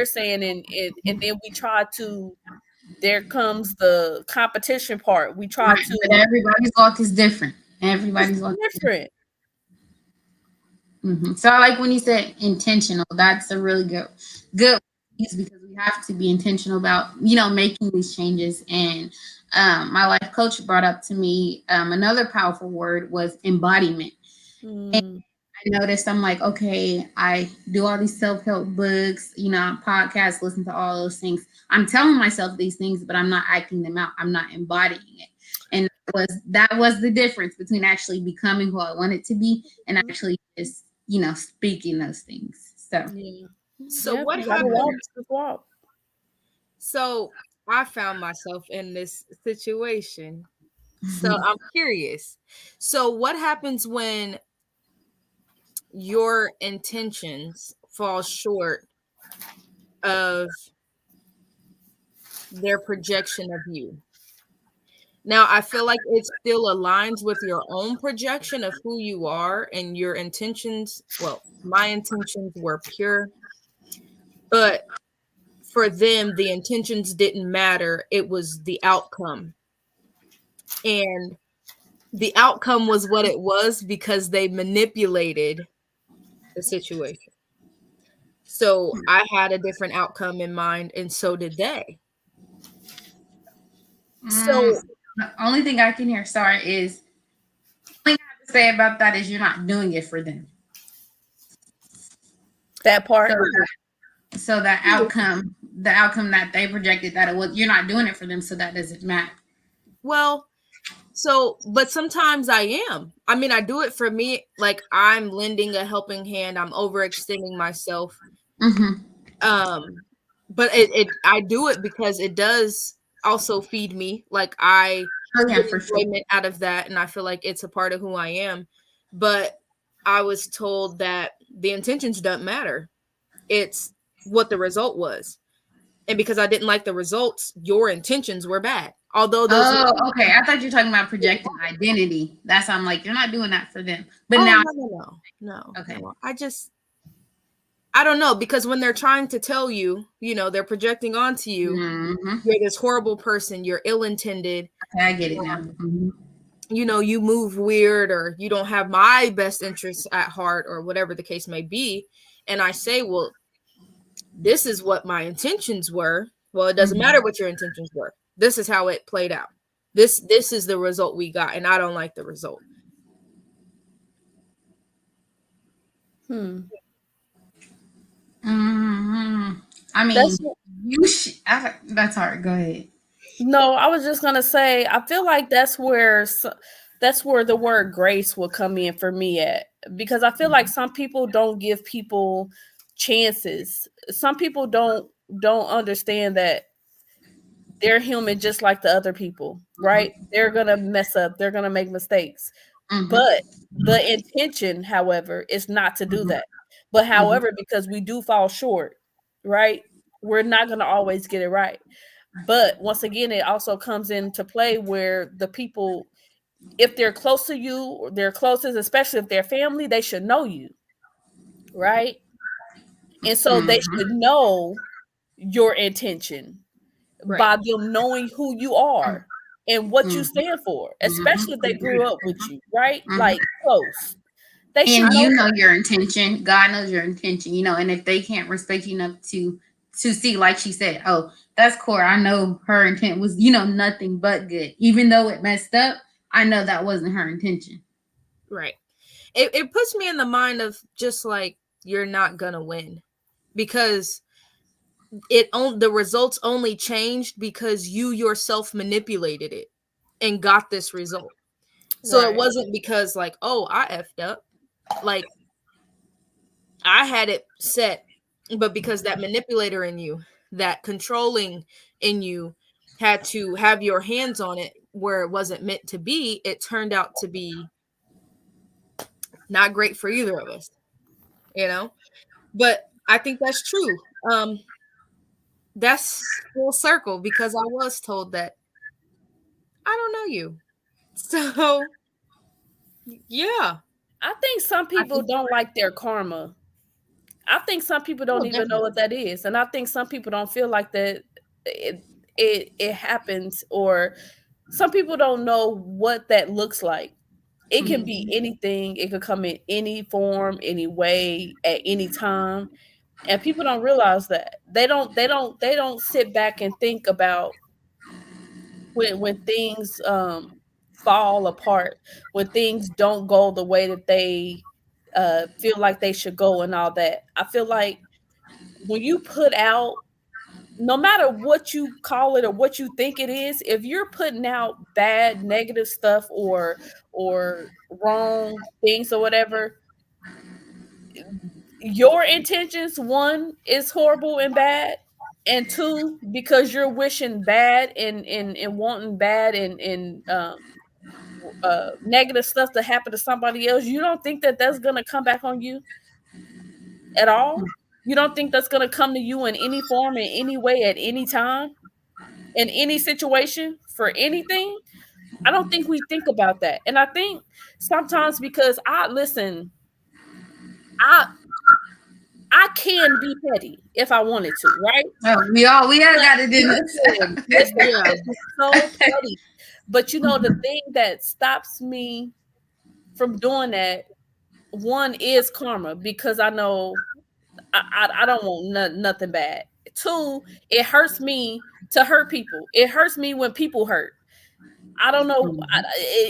saying. And then we try to, there comes the competition part. We try to, but everybody's walk is different. Everybody's walk is different. So I like when you said intentional. That's a really good piece, because we have to be intentional about making these changes. And my life coach brought up to me another powerful word was embodiment. And I noticed, I'm like, okay, I do all these self-help books, podcasts, listen to all those things. I'm telling myself these things, but I'm not acting them out. I'm not embodying it. And that was the difference between actually becoming who I wanted to be and actually just, speaking those things. So what happened? So I found myself in this situation. So I'm curious. So what happens when your intentions fall short of their projection of you? Now, I feel like it still aligns with your own projection of who you are and your intentions. Well, my intentions were pure, but for them, the intentions didn't matter. It was the outcome. And the outcome was what it was because they manipulated the situation. So I had a different outcome in mind, and so did they. So the only thing I can hear, Sarah, is the only thing I have to say about that is you're not doing it for them. That part. So that outcome, the outcome that they projected, that it was, you're not doing it for them, so that doesn't matter. Well, but sometimes I am. I mean, I do it for me. Like, I'm lending a helping hand. I'm overextending myself. But I do it because it does also feed me. Like I Oh yeah, get for sure. enjoyment out of that, and I feel like it's a part of who I am. But I was told that the intentions don't matter. It's what the result was. And because I didn't like the results, your intentions were bad. Although those Oh, okay. I thought you were talking about projecting identity. That's I'm like, you're not doing that for them. But now, no. okay. I don't know, because when they're trying to tell you, they're projecting onto you, Mm-hmm. you're this horrible person, you're ill-intended. Okay, I get it now. Mm-hmm. You move weird, or you don't have my best interests at heart, or whatever the case may be. And I say, well, this is what my intentions were. Well, it doesn't matter what your intentions were. This is how it played out. This is the result we got, and I don't like the result. Mm-hmm. I mean, that's hard. Go ahead. No, I was just gonna say, I feel like that's where the word grace will come in for me at, because I feel like some people don't give people chances. Some people don't understand that they're human just like the other people, right? They're gonna mess up, they're gonna make mistakes. But the intention, however, is not to do that. But however, because we do fall short, right? We're not gonna always get it right. But once again, it also comes into play where the people, if they're close to you, or they're closest, especially if they're family, they should know you, right? And so they should know your intention by them knowing who you are and what you stand for, especially if they grew up with you, right? Like close. They should And know you know your intention. God knows your intention, and if they can't respect you enough to see, like she said, oh, that's Cora. I know her intent was, nothing but good. Even though it messed up, I know that wasn't her intention. Right. It puts me in the mind of just like, you're not gonna win, because the results only changed because you yourself manipulated it and got this result. So it wasn't because like, oh, I effed up. Like, I had it set, but because that manipulator in you, that controlling in you, had to have your hands on it where it wasn't meant to be, it turned out to be not great for either of us, But I think that's true. That's full circle, because I was told that I don't know you. So, yeah. I think some people don't like their karma. I think some people don't even know what that is. And I think some people don't feel like that it happens, or some people don't know what that looks like. It can be anything. It could come in any form, any way, at any time. And people don't realize that. They don't sit back and think about when things fall apart, when things don't go the way that they feel like they should go and all that. I feel like when you put out, no matter what you call it or what you think it is, if you're putting out bad, negative stuff or wrong things or whatever, your intentions, one, is horrible and bad, and two, because you're wishing bad and wanting bad and negative stuff to happen to somebody else, you don't think that that's gonna come back on you at all? You don't think that's gonna come to you in any form, in any way, at any time, in any situation, for anything? I don't think we think about that. And I think sometimes, because I can be petty if I wanted to, right? Oh, we all got it in us. It's so petty. But the thing that stops me from doing that, one, is karma, because I know I don't want nothing bad. Two, it hurts me to hurt people. It hurts me when people hurt. I don't know.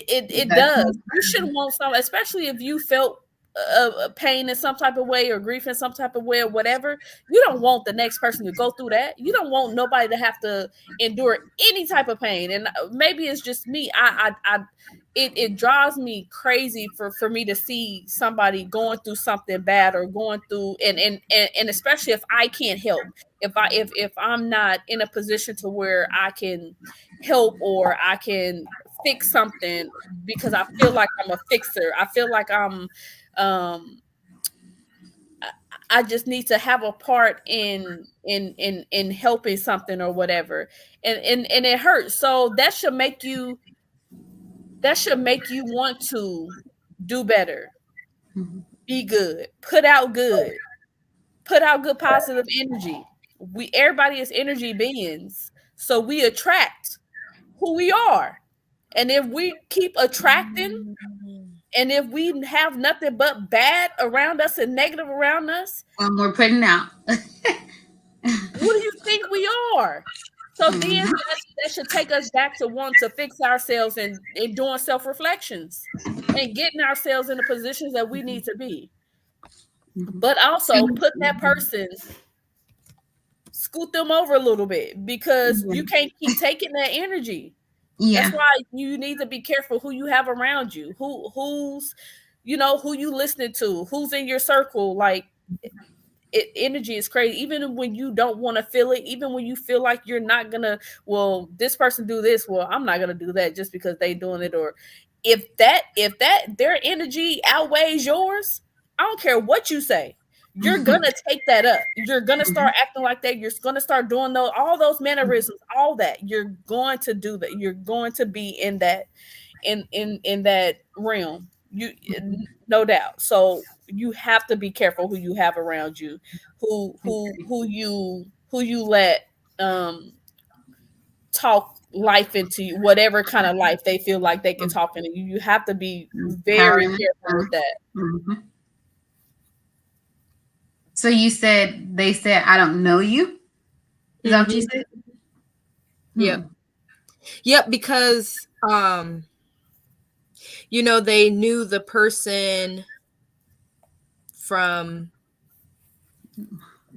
It does. You shouldn't want something, especially if you felt pain in some type of way or grief in some type of way or whatever, you don't want the next person to go through that. You don't want nobody to have to endure any type of pain. And maybe it's just me. It drives me crazy for me to see somebody going through something bad or going through and especially if I can't help, if I'm not in a position to where I can help or I can fix something, because I feel like I'm a fixer. I feel like I just need to have a part in helping something or whatever. And it hurts. So that should make you want to do better. Be good. Put out good positive energy. Everybody is energy beings. So we attract who we are. And if we keep attracting, and if we have nothing but bad around us and negative around us, we're putting out. What do you think we are? So then that should take us back to wanting to fix ourselves and doing self-reflections and getting ourselves in the positions that we need to be. But also put that person, scoot them over a little bit, because you can't keep taking that energy. Yeah. That's why you need to be careful who you have around you, who's who you listening to, who's in your circle. Like, energy is crazy. Even when you don't want to feel it, even when you feel like you're not gonna, well, this person do this, well, I'm not gonna do that just because they doing it. Or if their energy outweighs yours, I don't care what you say. You're gonna take that up. You're gonna start acting like that. You're gonna start doing all those mannerisms, all that. You're going to do that. You're going to be in that in that realm. You, no doubt. So you have to be careful who you have around you, who you let talk life into you, whatever kind of life they feel like they can talk into you. You have to be very careful with that. Mm-hmm. So they said, I don't know you. Is that what you said? Yep. Yep, because they knew the person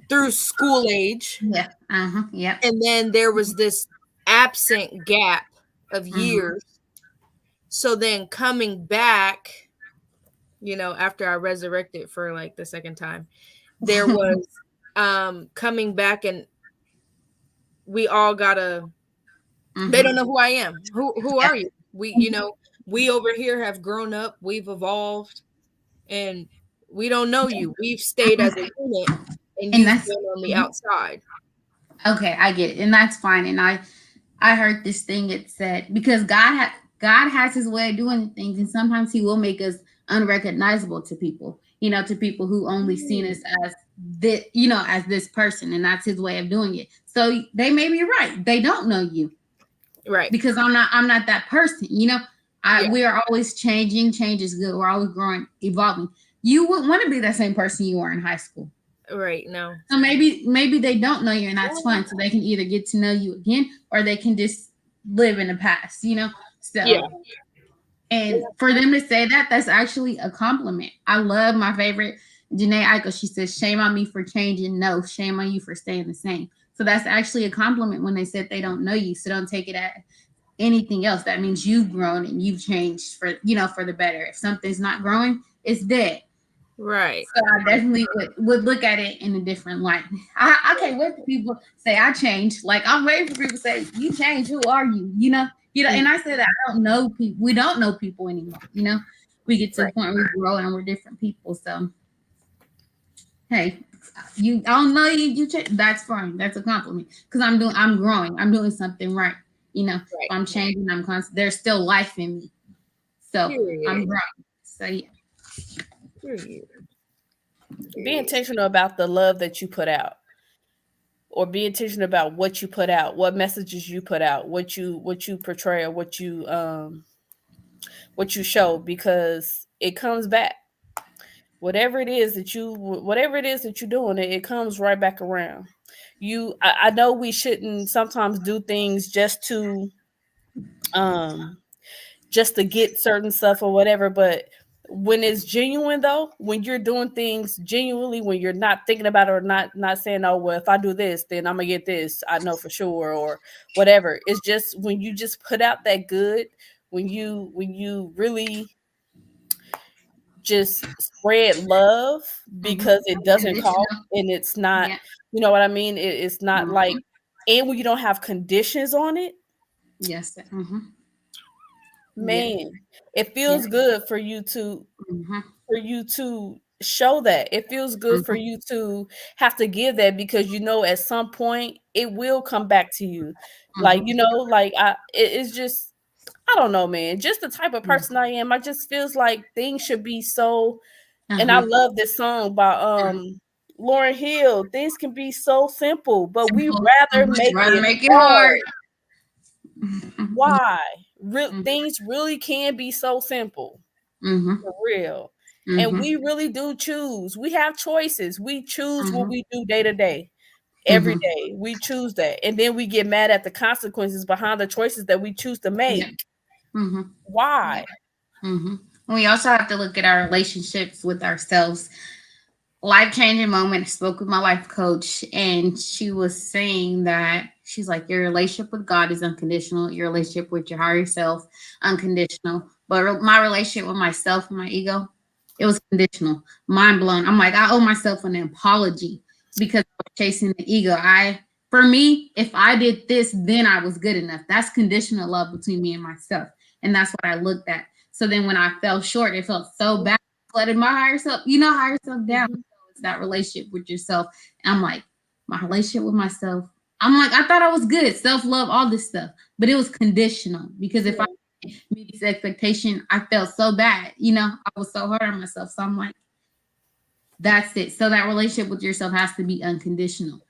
through school age. Yeah. Yeah. And then there was this absent gap of years. So then coming back, after I resurrected for like the second time, there was coming back, and we all gotta they don't know who I am. Who are you? We over here have grown up, we've evolved, and we don't know you. We've stayed as a unit, and you've been on the outside. Okay, I get it, and that's fine. And I heard this thing. It said, because God has His way of doing things, and sometimes He will make us unrecognizable to people. To people who only seen us as this, as this person, and that's His way of doing it. So they may be right. They don't know you, right? Because I'm not that person. We are always changing. Change is good. We're always growing, evolving. You wouldn't want to be that same person you were in high school. Right. No. So maybe they don't know you, and that's fine. So they can either get to know you again, or they can just live in the past, So yeah. And for them to say that, that's actually a compliment. I love my favorite, Janae Aiko. She says, shame on me for changing. No, shame on you for staying the same. So that's actually a compliment when they said they don't know you. So don't take it at anything else. That means you've grown and you've changed for the better. If something's not growing, it's dead. Right. So I definitely would look at it in a different light. I can't wait for people to say I changed. Like, I'm waiting for people to say, you changed. Who are you? And I said, I don't know people. We don't know people anymore. We get to the point where we grow and we're different people. So, hey, I don't know you. You change. That's fine. That's a compliment, because I'm growing. I'm doing something right. Right. I'm changing. I'm constant. There's still life in me. So I'm growing. So yeah. Be intentional about the love that you put out, or be intentional about what you put out, what messages you put out, what you portray, or what you show, because it comes back. Whatever it is that you're doing, it comes right back around. I know we shouldn't sometimes do things just to get certain stuff or whatever, but when it's genuine though, when you're doing things genuinely, when you're not thinking about it or not saying, oh well, if I do this, then I'm gonna get this, I know for sure, or whatever. It's just when you just put out that good, when you really just spread love because it doesn't cost and it's not, you know what I mean? It's not like, and when you don't have conditions on it. Yes. Man, it feels good for you to show that. It feels good for you to have to give that, because you know at some point it will come back to you. Like, you know, like it's just, I don't know, man. Just the type of person I am. I just feels like things should be so, and I love this song by Lauryn Hill. Things can be so simple, but we rather make it hard. Why? Things really can be so simple. For real. And we really do choose. We have choices. We choose what we do day to day. Every day. We choose that. And then we get mad at the consequences behind the choices that we choose to make. Why? We also have to look at our relationships with ourselves. Life-changing moment. I spoke with my life coach, and she was saying that she's like, your relationship with God is unconditional. Your relationship with your higher self, unconditional. But my relationship with myself and my ego, it was conditional. Mind blown. I'm like, I owe myself an apology because I was chasing the ego. For me, if I did this, then I was good enough. That's conditional love between me and myself. And that's what I looked at. So then when I fell short, it felt so bad. Flooded my higher self, higher self down. So it's that relationship with yourself. And I'm like, my relationship with myself. I'm like, I thought I was good, self-love, all this stuff, but it was conditional because if I meet this expectation, I felt so bad. I was so hard on myself. So I'm like, that's it. So that relationship with yourself has to be unconditional.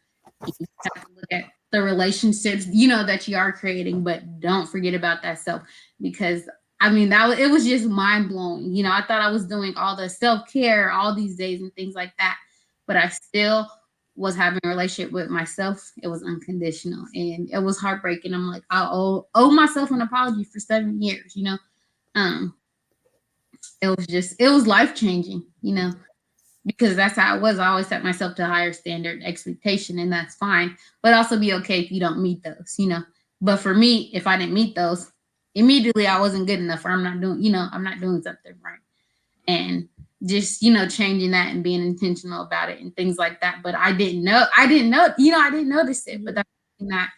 You have to look at the relationships, that you are creating, but don't forget about that self, because it was just mind blowing. I thought I was doing all the self-care all these days and things like that, but I still was having a relationship with myself. It was unconditional and it was heartbreaking. I'm like, I owe myself an apology for 7 years, it was life-changing, because that's how it was. I always set myself to a higher standard expectation, and that's fine, but also be okay if you don't meet those, but for me, if I didn't meet those, immediately I wasn't good enough, or I'm not doing something right. And just, changing that and being intentional about it and things like that. But I didn't notice it. But that's something that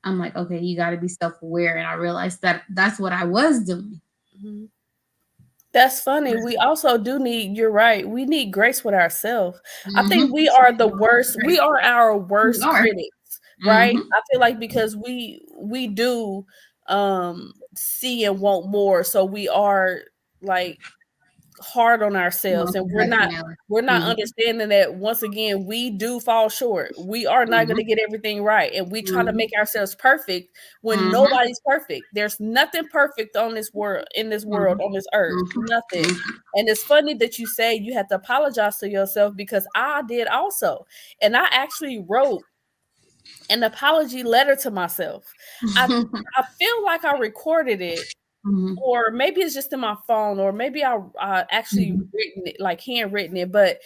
I'm like, okay, you got to be self-aware. And I realized that that's what I was doing. That's funny. We also do need, you're right, we need grace with ourselves. I think we are the worst. We are our worst critics, right? I feel like because we do see and want more. So we are like hard on ourselves, and we're not understanding that once again we do fall short. We are not going to get everything right, and we try to make ourselves perfect when nobody's perfect. There's nothing perfect on this world, on this earth, nothing. And it's funny that you say you have to apologize to yourself, because I did also, and I actually wrote an apology letter to myself. I feel like I recorded it. Or maybe it's just in my phone, or maybe I actually written it, like handwritten it, but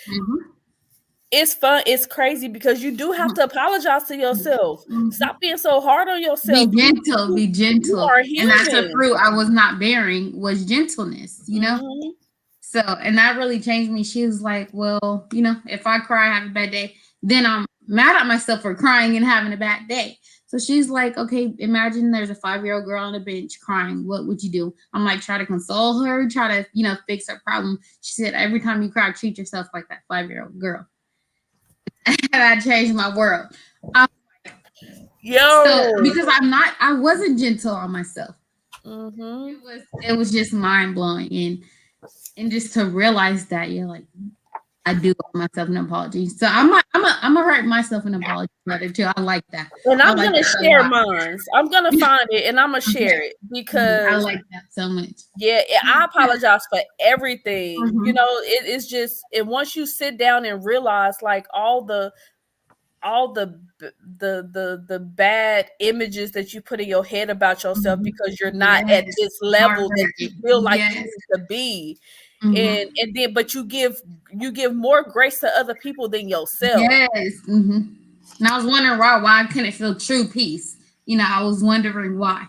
it's fun. It's crazy because you do have to apologize to yourself. Stop being so hard on yourself. Be gentle. You are human. And that's the fruit I was not bearing, was gentleness, So, and that really changed me. She was like, well, if I cry, have a bad day, then I'm mad at myself for crying and having a bad day. So she's like, okay, imagine there's a 5-year-old girl on the bench crying. What would you do? I'm like, try to console her, try to, fix her problem. She said, every time you cry, treat yourself like that 5-year-old girl. And that changed my world. Because I wasn't gentle on myself. It was just mind blowing. And just to realize that, you're like, I do owe myself an apology. So I'm gonna write myself an apology letter too. I like that. And I'm gonna share mine. I'm gonna find it and I'm gonna share it, because I like that so much. Yeah, I apologize for everything. It's just, and once you sit down and realize like all the bad images that you put in your head about yourself because you're not at this level that you feel like you need to be. and then but you give more grace to other people than yourself. Yes. And I was wondering why I couldn't feel true peace. I was wondering why.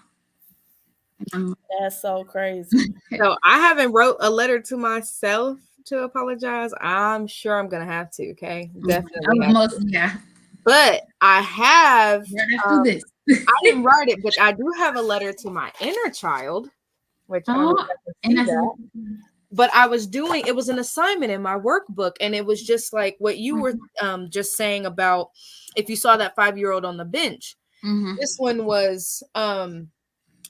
That's so crazy. So I haven't wrote a letter to myself to apologize. I'm sure I'm gonna have to. Okay, definitely. Yeah. But I have. Let's do this. I didn't write it, but I do have a letter to my inner child, which I don't know if I can see that. But I was doing, it was an assignment in my workbook, and it was just like what you were just saying about if you saw that 5-year-old on the bench. This one was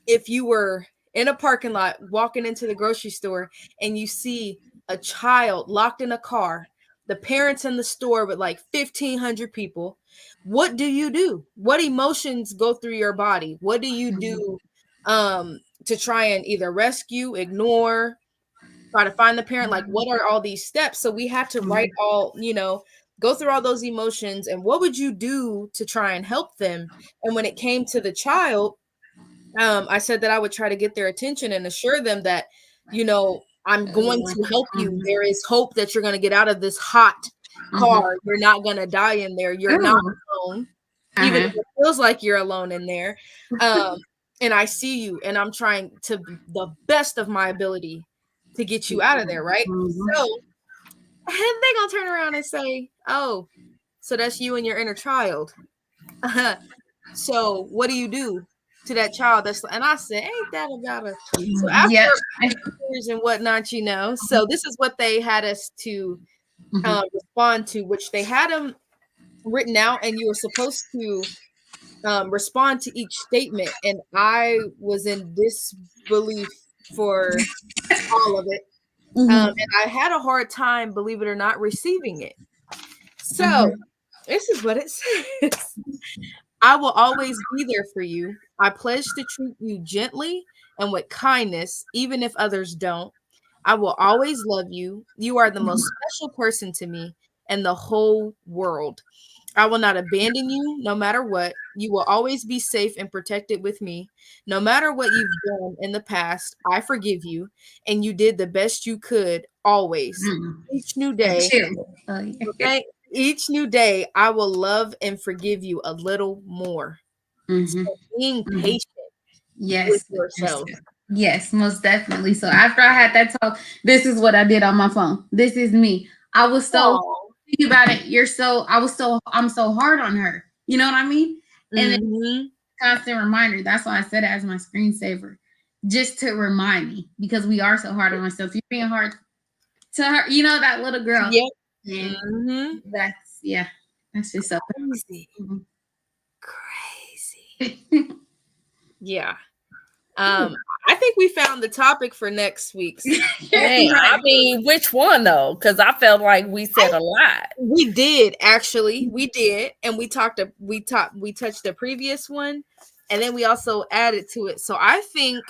if you were in a parking lot walking into the grocery store and you see a child locked in a car, the parents in the store with like 1,500 people, what do you do? What emotions go through your body? What do you do to try and either rescue, ignore, try to find the parent? Like, what are all these steps? So we have to write all, go through all those emotions, and what would you do to try and help them? And when it came to the child, I said that I would try to get their attention and assure them that, I'm going to help you. There is hope that you're going to get out of this hot car. You're not going to die in there. You're not alone, even if it feels like you're alone in there. And I see you, and I'm trying to the best of my ability to get you out of there, right? So and they're going to turn around and say, oh, so that's you and your inner child. So what do you do to that child? And I said, ain't that about us? So after years and whatnot, so this is what they had us to respond to, which they had them written out, and you were supposed to respond to each statement. And I was in disbelief for all of it. And I had a hard time, believe it or not, receiving it. So this is what it says. I will always be there for you. I pledge to treat you gently and with kindness, even if others don't. I will always love you. You are the most special person to me and the whole world. I will not abandon you no matter what. You will always be safe and protected with me. No matter what you've done in the past, I forgive you, and you did the best you could always. Each new day, okay? Each new day, I will love and forgive you a little more. So being patient with yourself. Yes, most definitely. So after I had that talk, this is what I did on my phone. This is me. I was so think about it. I'm so hard on her. You know what I mean? And then constant reminder. That's why I said it as my screensaver, just to remind me, because we are so hard on ourselves. You're being hard to her. That little girl. Yep. And that's just so crazy. Crazy. Yeah. I think we found the topic for next week's. I mean, which one though? Because I felt like we said a lot. We did, actually. We did, and we touched the previous one, and then we also added to it. So I think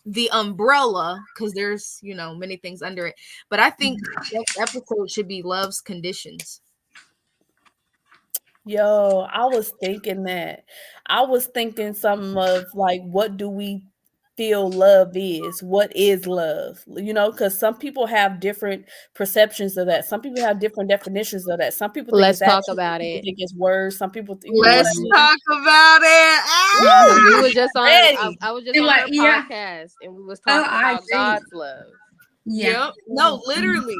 the umbrella, because there's many things under it, but I think next episode should be Love's Conditions. Yo, I was thinking that. I was thinking something of like, what do we feel love is? What is love? Because some people have different perceptions of that. Some people have different definitions of that. Some people think let's talk about it. Think it's words. Some people think. Let's talk about it. We was just on. I was just on our podcast, and we was talking about God's love. Yeah. Yep. No, literally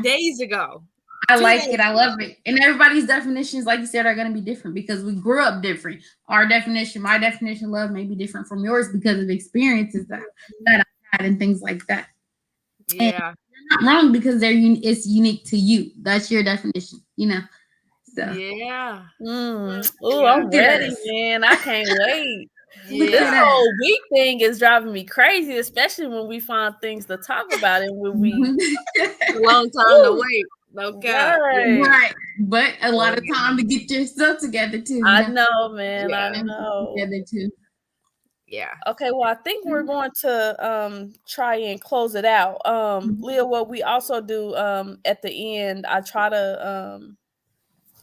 days ago. I like it. I love it. And everybody's definitions, like you said, are going to be different because we grew up different. My definition of love may be different from yours because of experiences that I had and things like that. Yeah. And you're not wrong because it's unique to you. That's your definition, So. Yeah. Oh, I'm ready, man. I can't wait. This whole week thing is driving me crazy, especially when we find things to talk about and when we a long time to wait. Okay. Right. But a lot of time to get yourself together too. I know, man. Yeah. I know. Together too. Yeah. Okay, well, I think we're going to try and close it out. Leah, what we also do at the end, I try to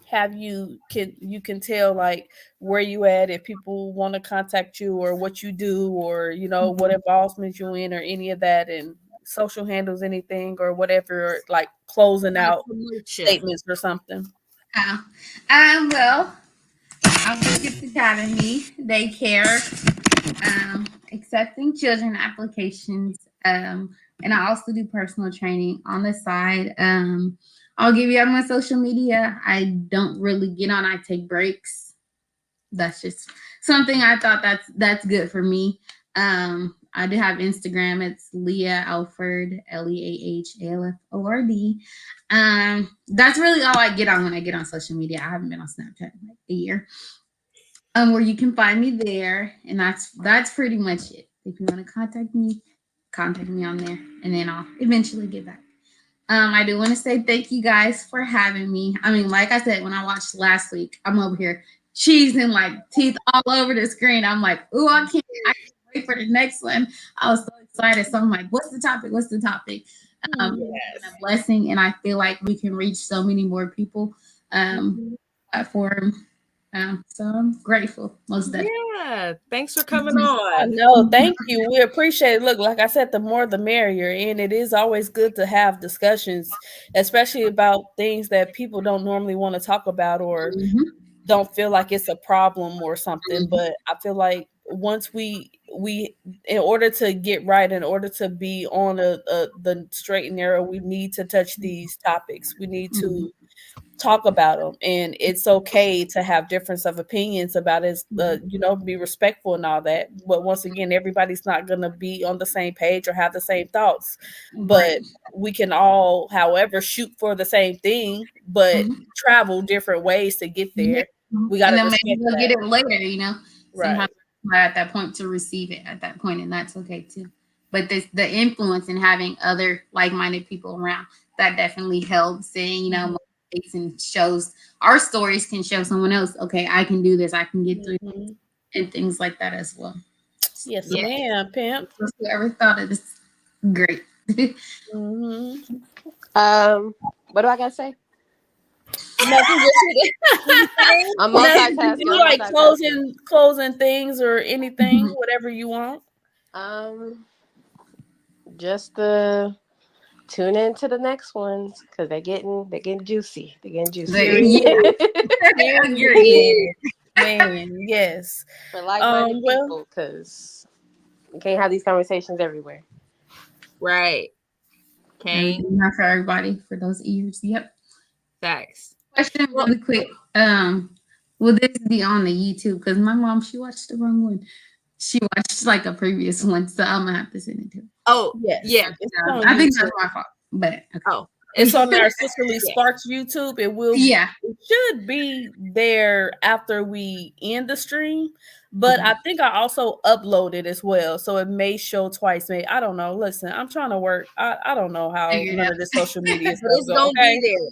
have you can tell like where you at if people want to contact you or what you do or what involvement you in or any of that, and social handles, anything or whatever, like closing out Promotion. statements or something? Well, I'll look at the Academy, daycare, accepting children applications, and I also do personal training on the side. I'll give you out my social media. I don't really get on. I take breaks. That's just something I thought that's good for me. I do have Instagram. It's Leah Alford, LeahAlford. That's really all I get on when I get on social media. I haven't been on Snapchat in like a year. Where you can find me there, and that's pretty much it. If you want to contact me on there, and then I'll eventually get back. I do want to say thank you guys for having me. I mean, like I said, when I watched last week, I'm over here cheesing like teeth all over the screen. I'm like, oh, I can't wait for the next one. I was so excited. So I'm like, what's the topic? It's been a blessing, and I feel like we can reach so many more people platform. So I'm grateful, most definitely. Yeah, thanks for coming on. No, thank you. We appreciate it. Look, like I said, the more the merrier, and it is always good to have discussions, especially about things that people don't normally want to talk about or don't feel like it's a problem or something. But I feel like once we in order to get right, in order to be on the straight and narrow, we need to touch these topics. We need to talk about them, and it's okay to have difference of opinions about it, be respectful and all that. But once again, everybody's not going to be on the same page or have the same thoughts, but we can all, however, shoot for the same thing, but travel different ways to get there. We got to maybe we'll get it later, right at that point to receive it at that point, and that's okay too. But the influence and having other like-minded people around, that definitely helps. And and shows our stories can show someone else, okay, I can do this, I can get through and things like that as well. Yes, ma'am, pimp. Whoever thought of this, great. What do I gotta say? I'm multitasking. You like closing things or anything, whatever you want. Just tune in to the next ones because they're getting juicy. They're getting juicy. Man, yes. For like-minded people, because you can't have these conversations everywhere. Right. Okay. Not for everybody, for those ears. Yep. Facts. Question really quick. Will this be on the YouTube? Because my mom, she watched the wrong one. She watched like a previous one, so I'm gonna have to send it to her. Oh, yeah. I think that's my fault. But okay. Oh, it's on our Sisterly Sparks YouTube. It will. Yeah. It should be there after we end the stream. But I think I also uploaded as well, so it may show twice. Maybe I don't know. Listen, I'm trying to work. I don't know how none of this social media stuff it's gonna be there.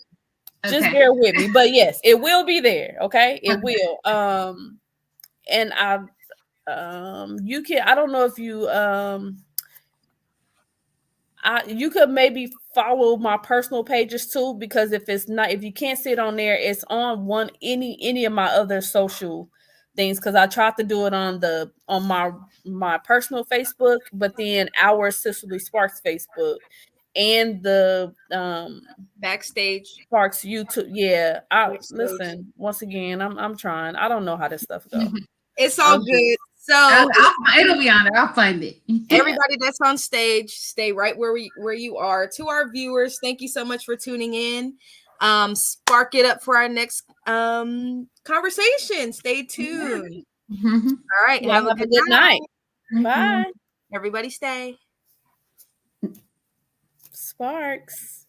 Just bear with me. But yes, it will be there. Okay, it will. And you can. I don't know if you you could maybe follow my personal pages too, because if you can't see it on there, it's on any of my other social things, because I tried to do it on my personal Facebook, but then our Sisterly Sparks Facebook and the Backstage Sparks YouTube. Yeah, listen, once again, I'm trying. I don't know how this stuff goes. It's all good. So it'll be on there. I'll find it. Everybody that's on stage, stay right where you are. To our viewers, thank you so much for tuning in. Spark it up for our next conversation. Stay tuned. All right. Have a good night. Bye. Everybody stay. Sparks.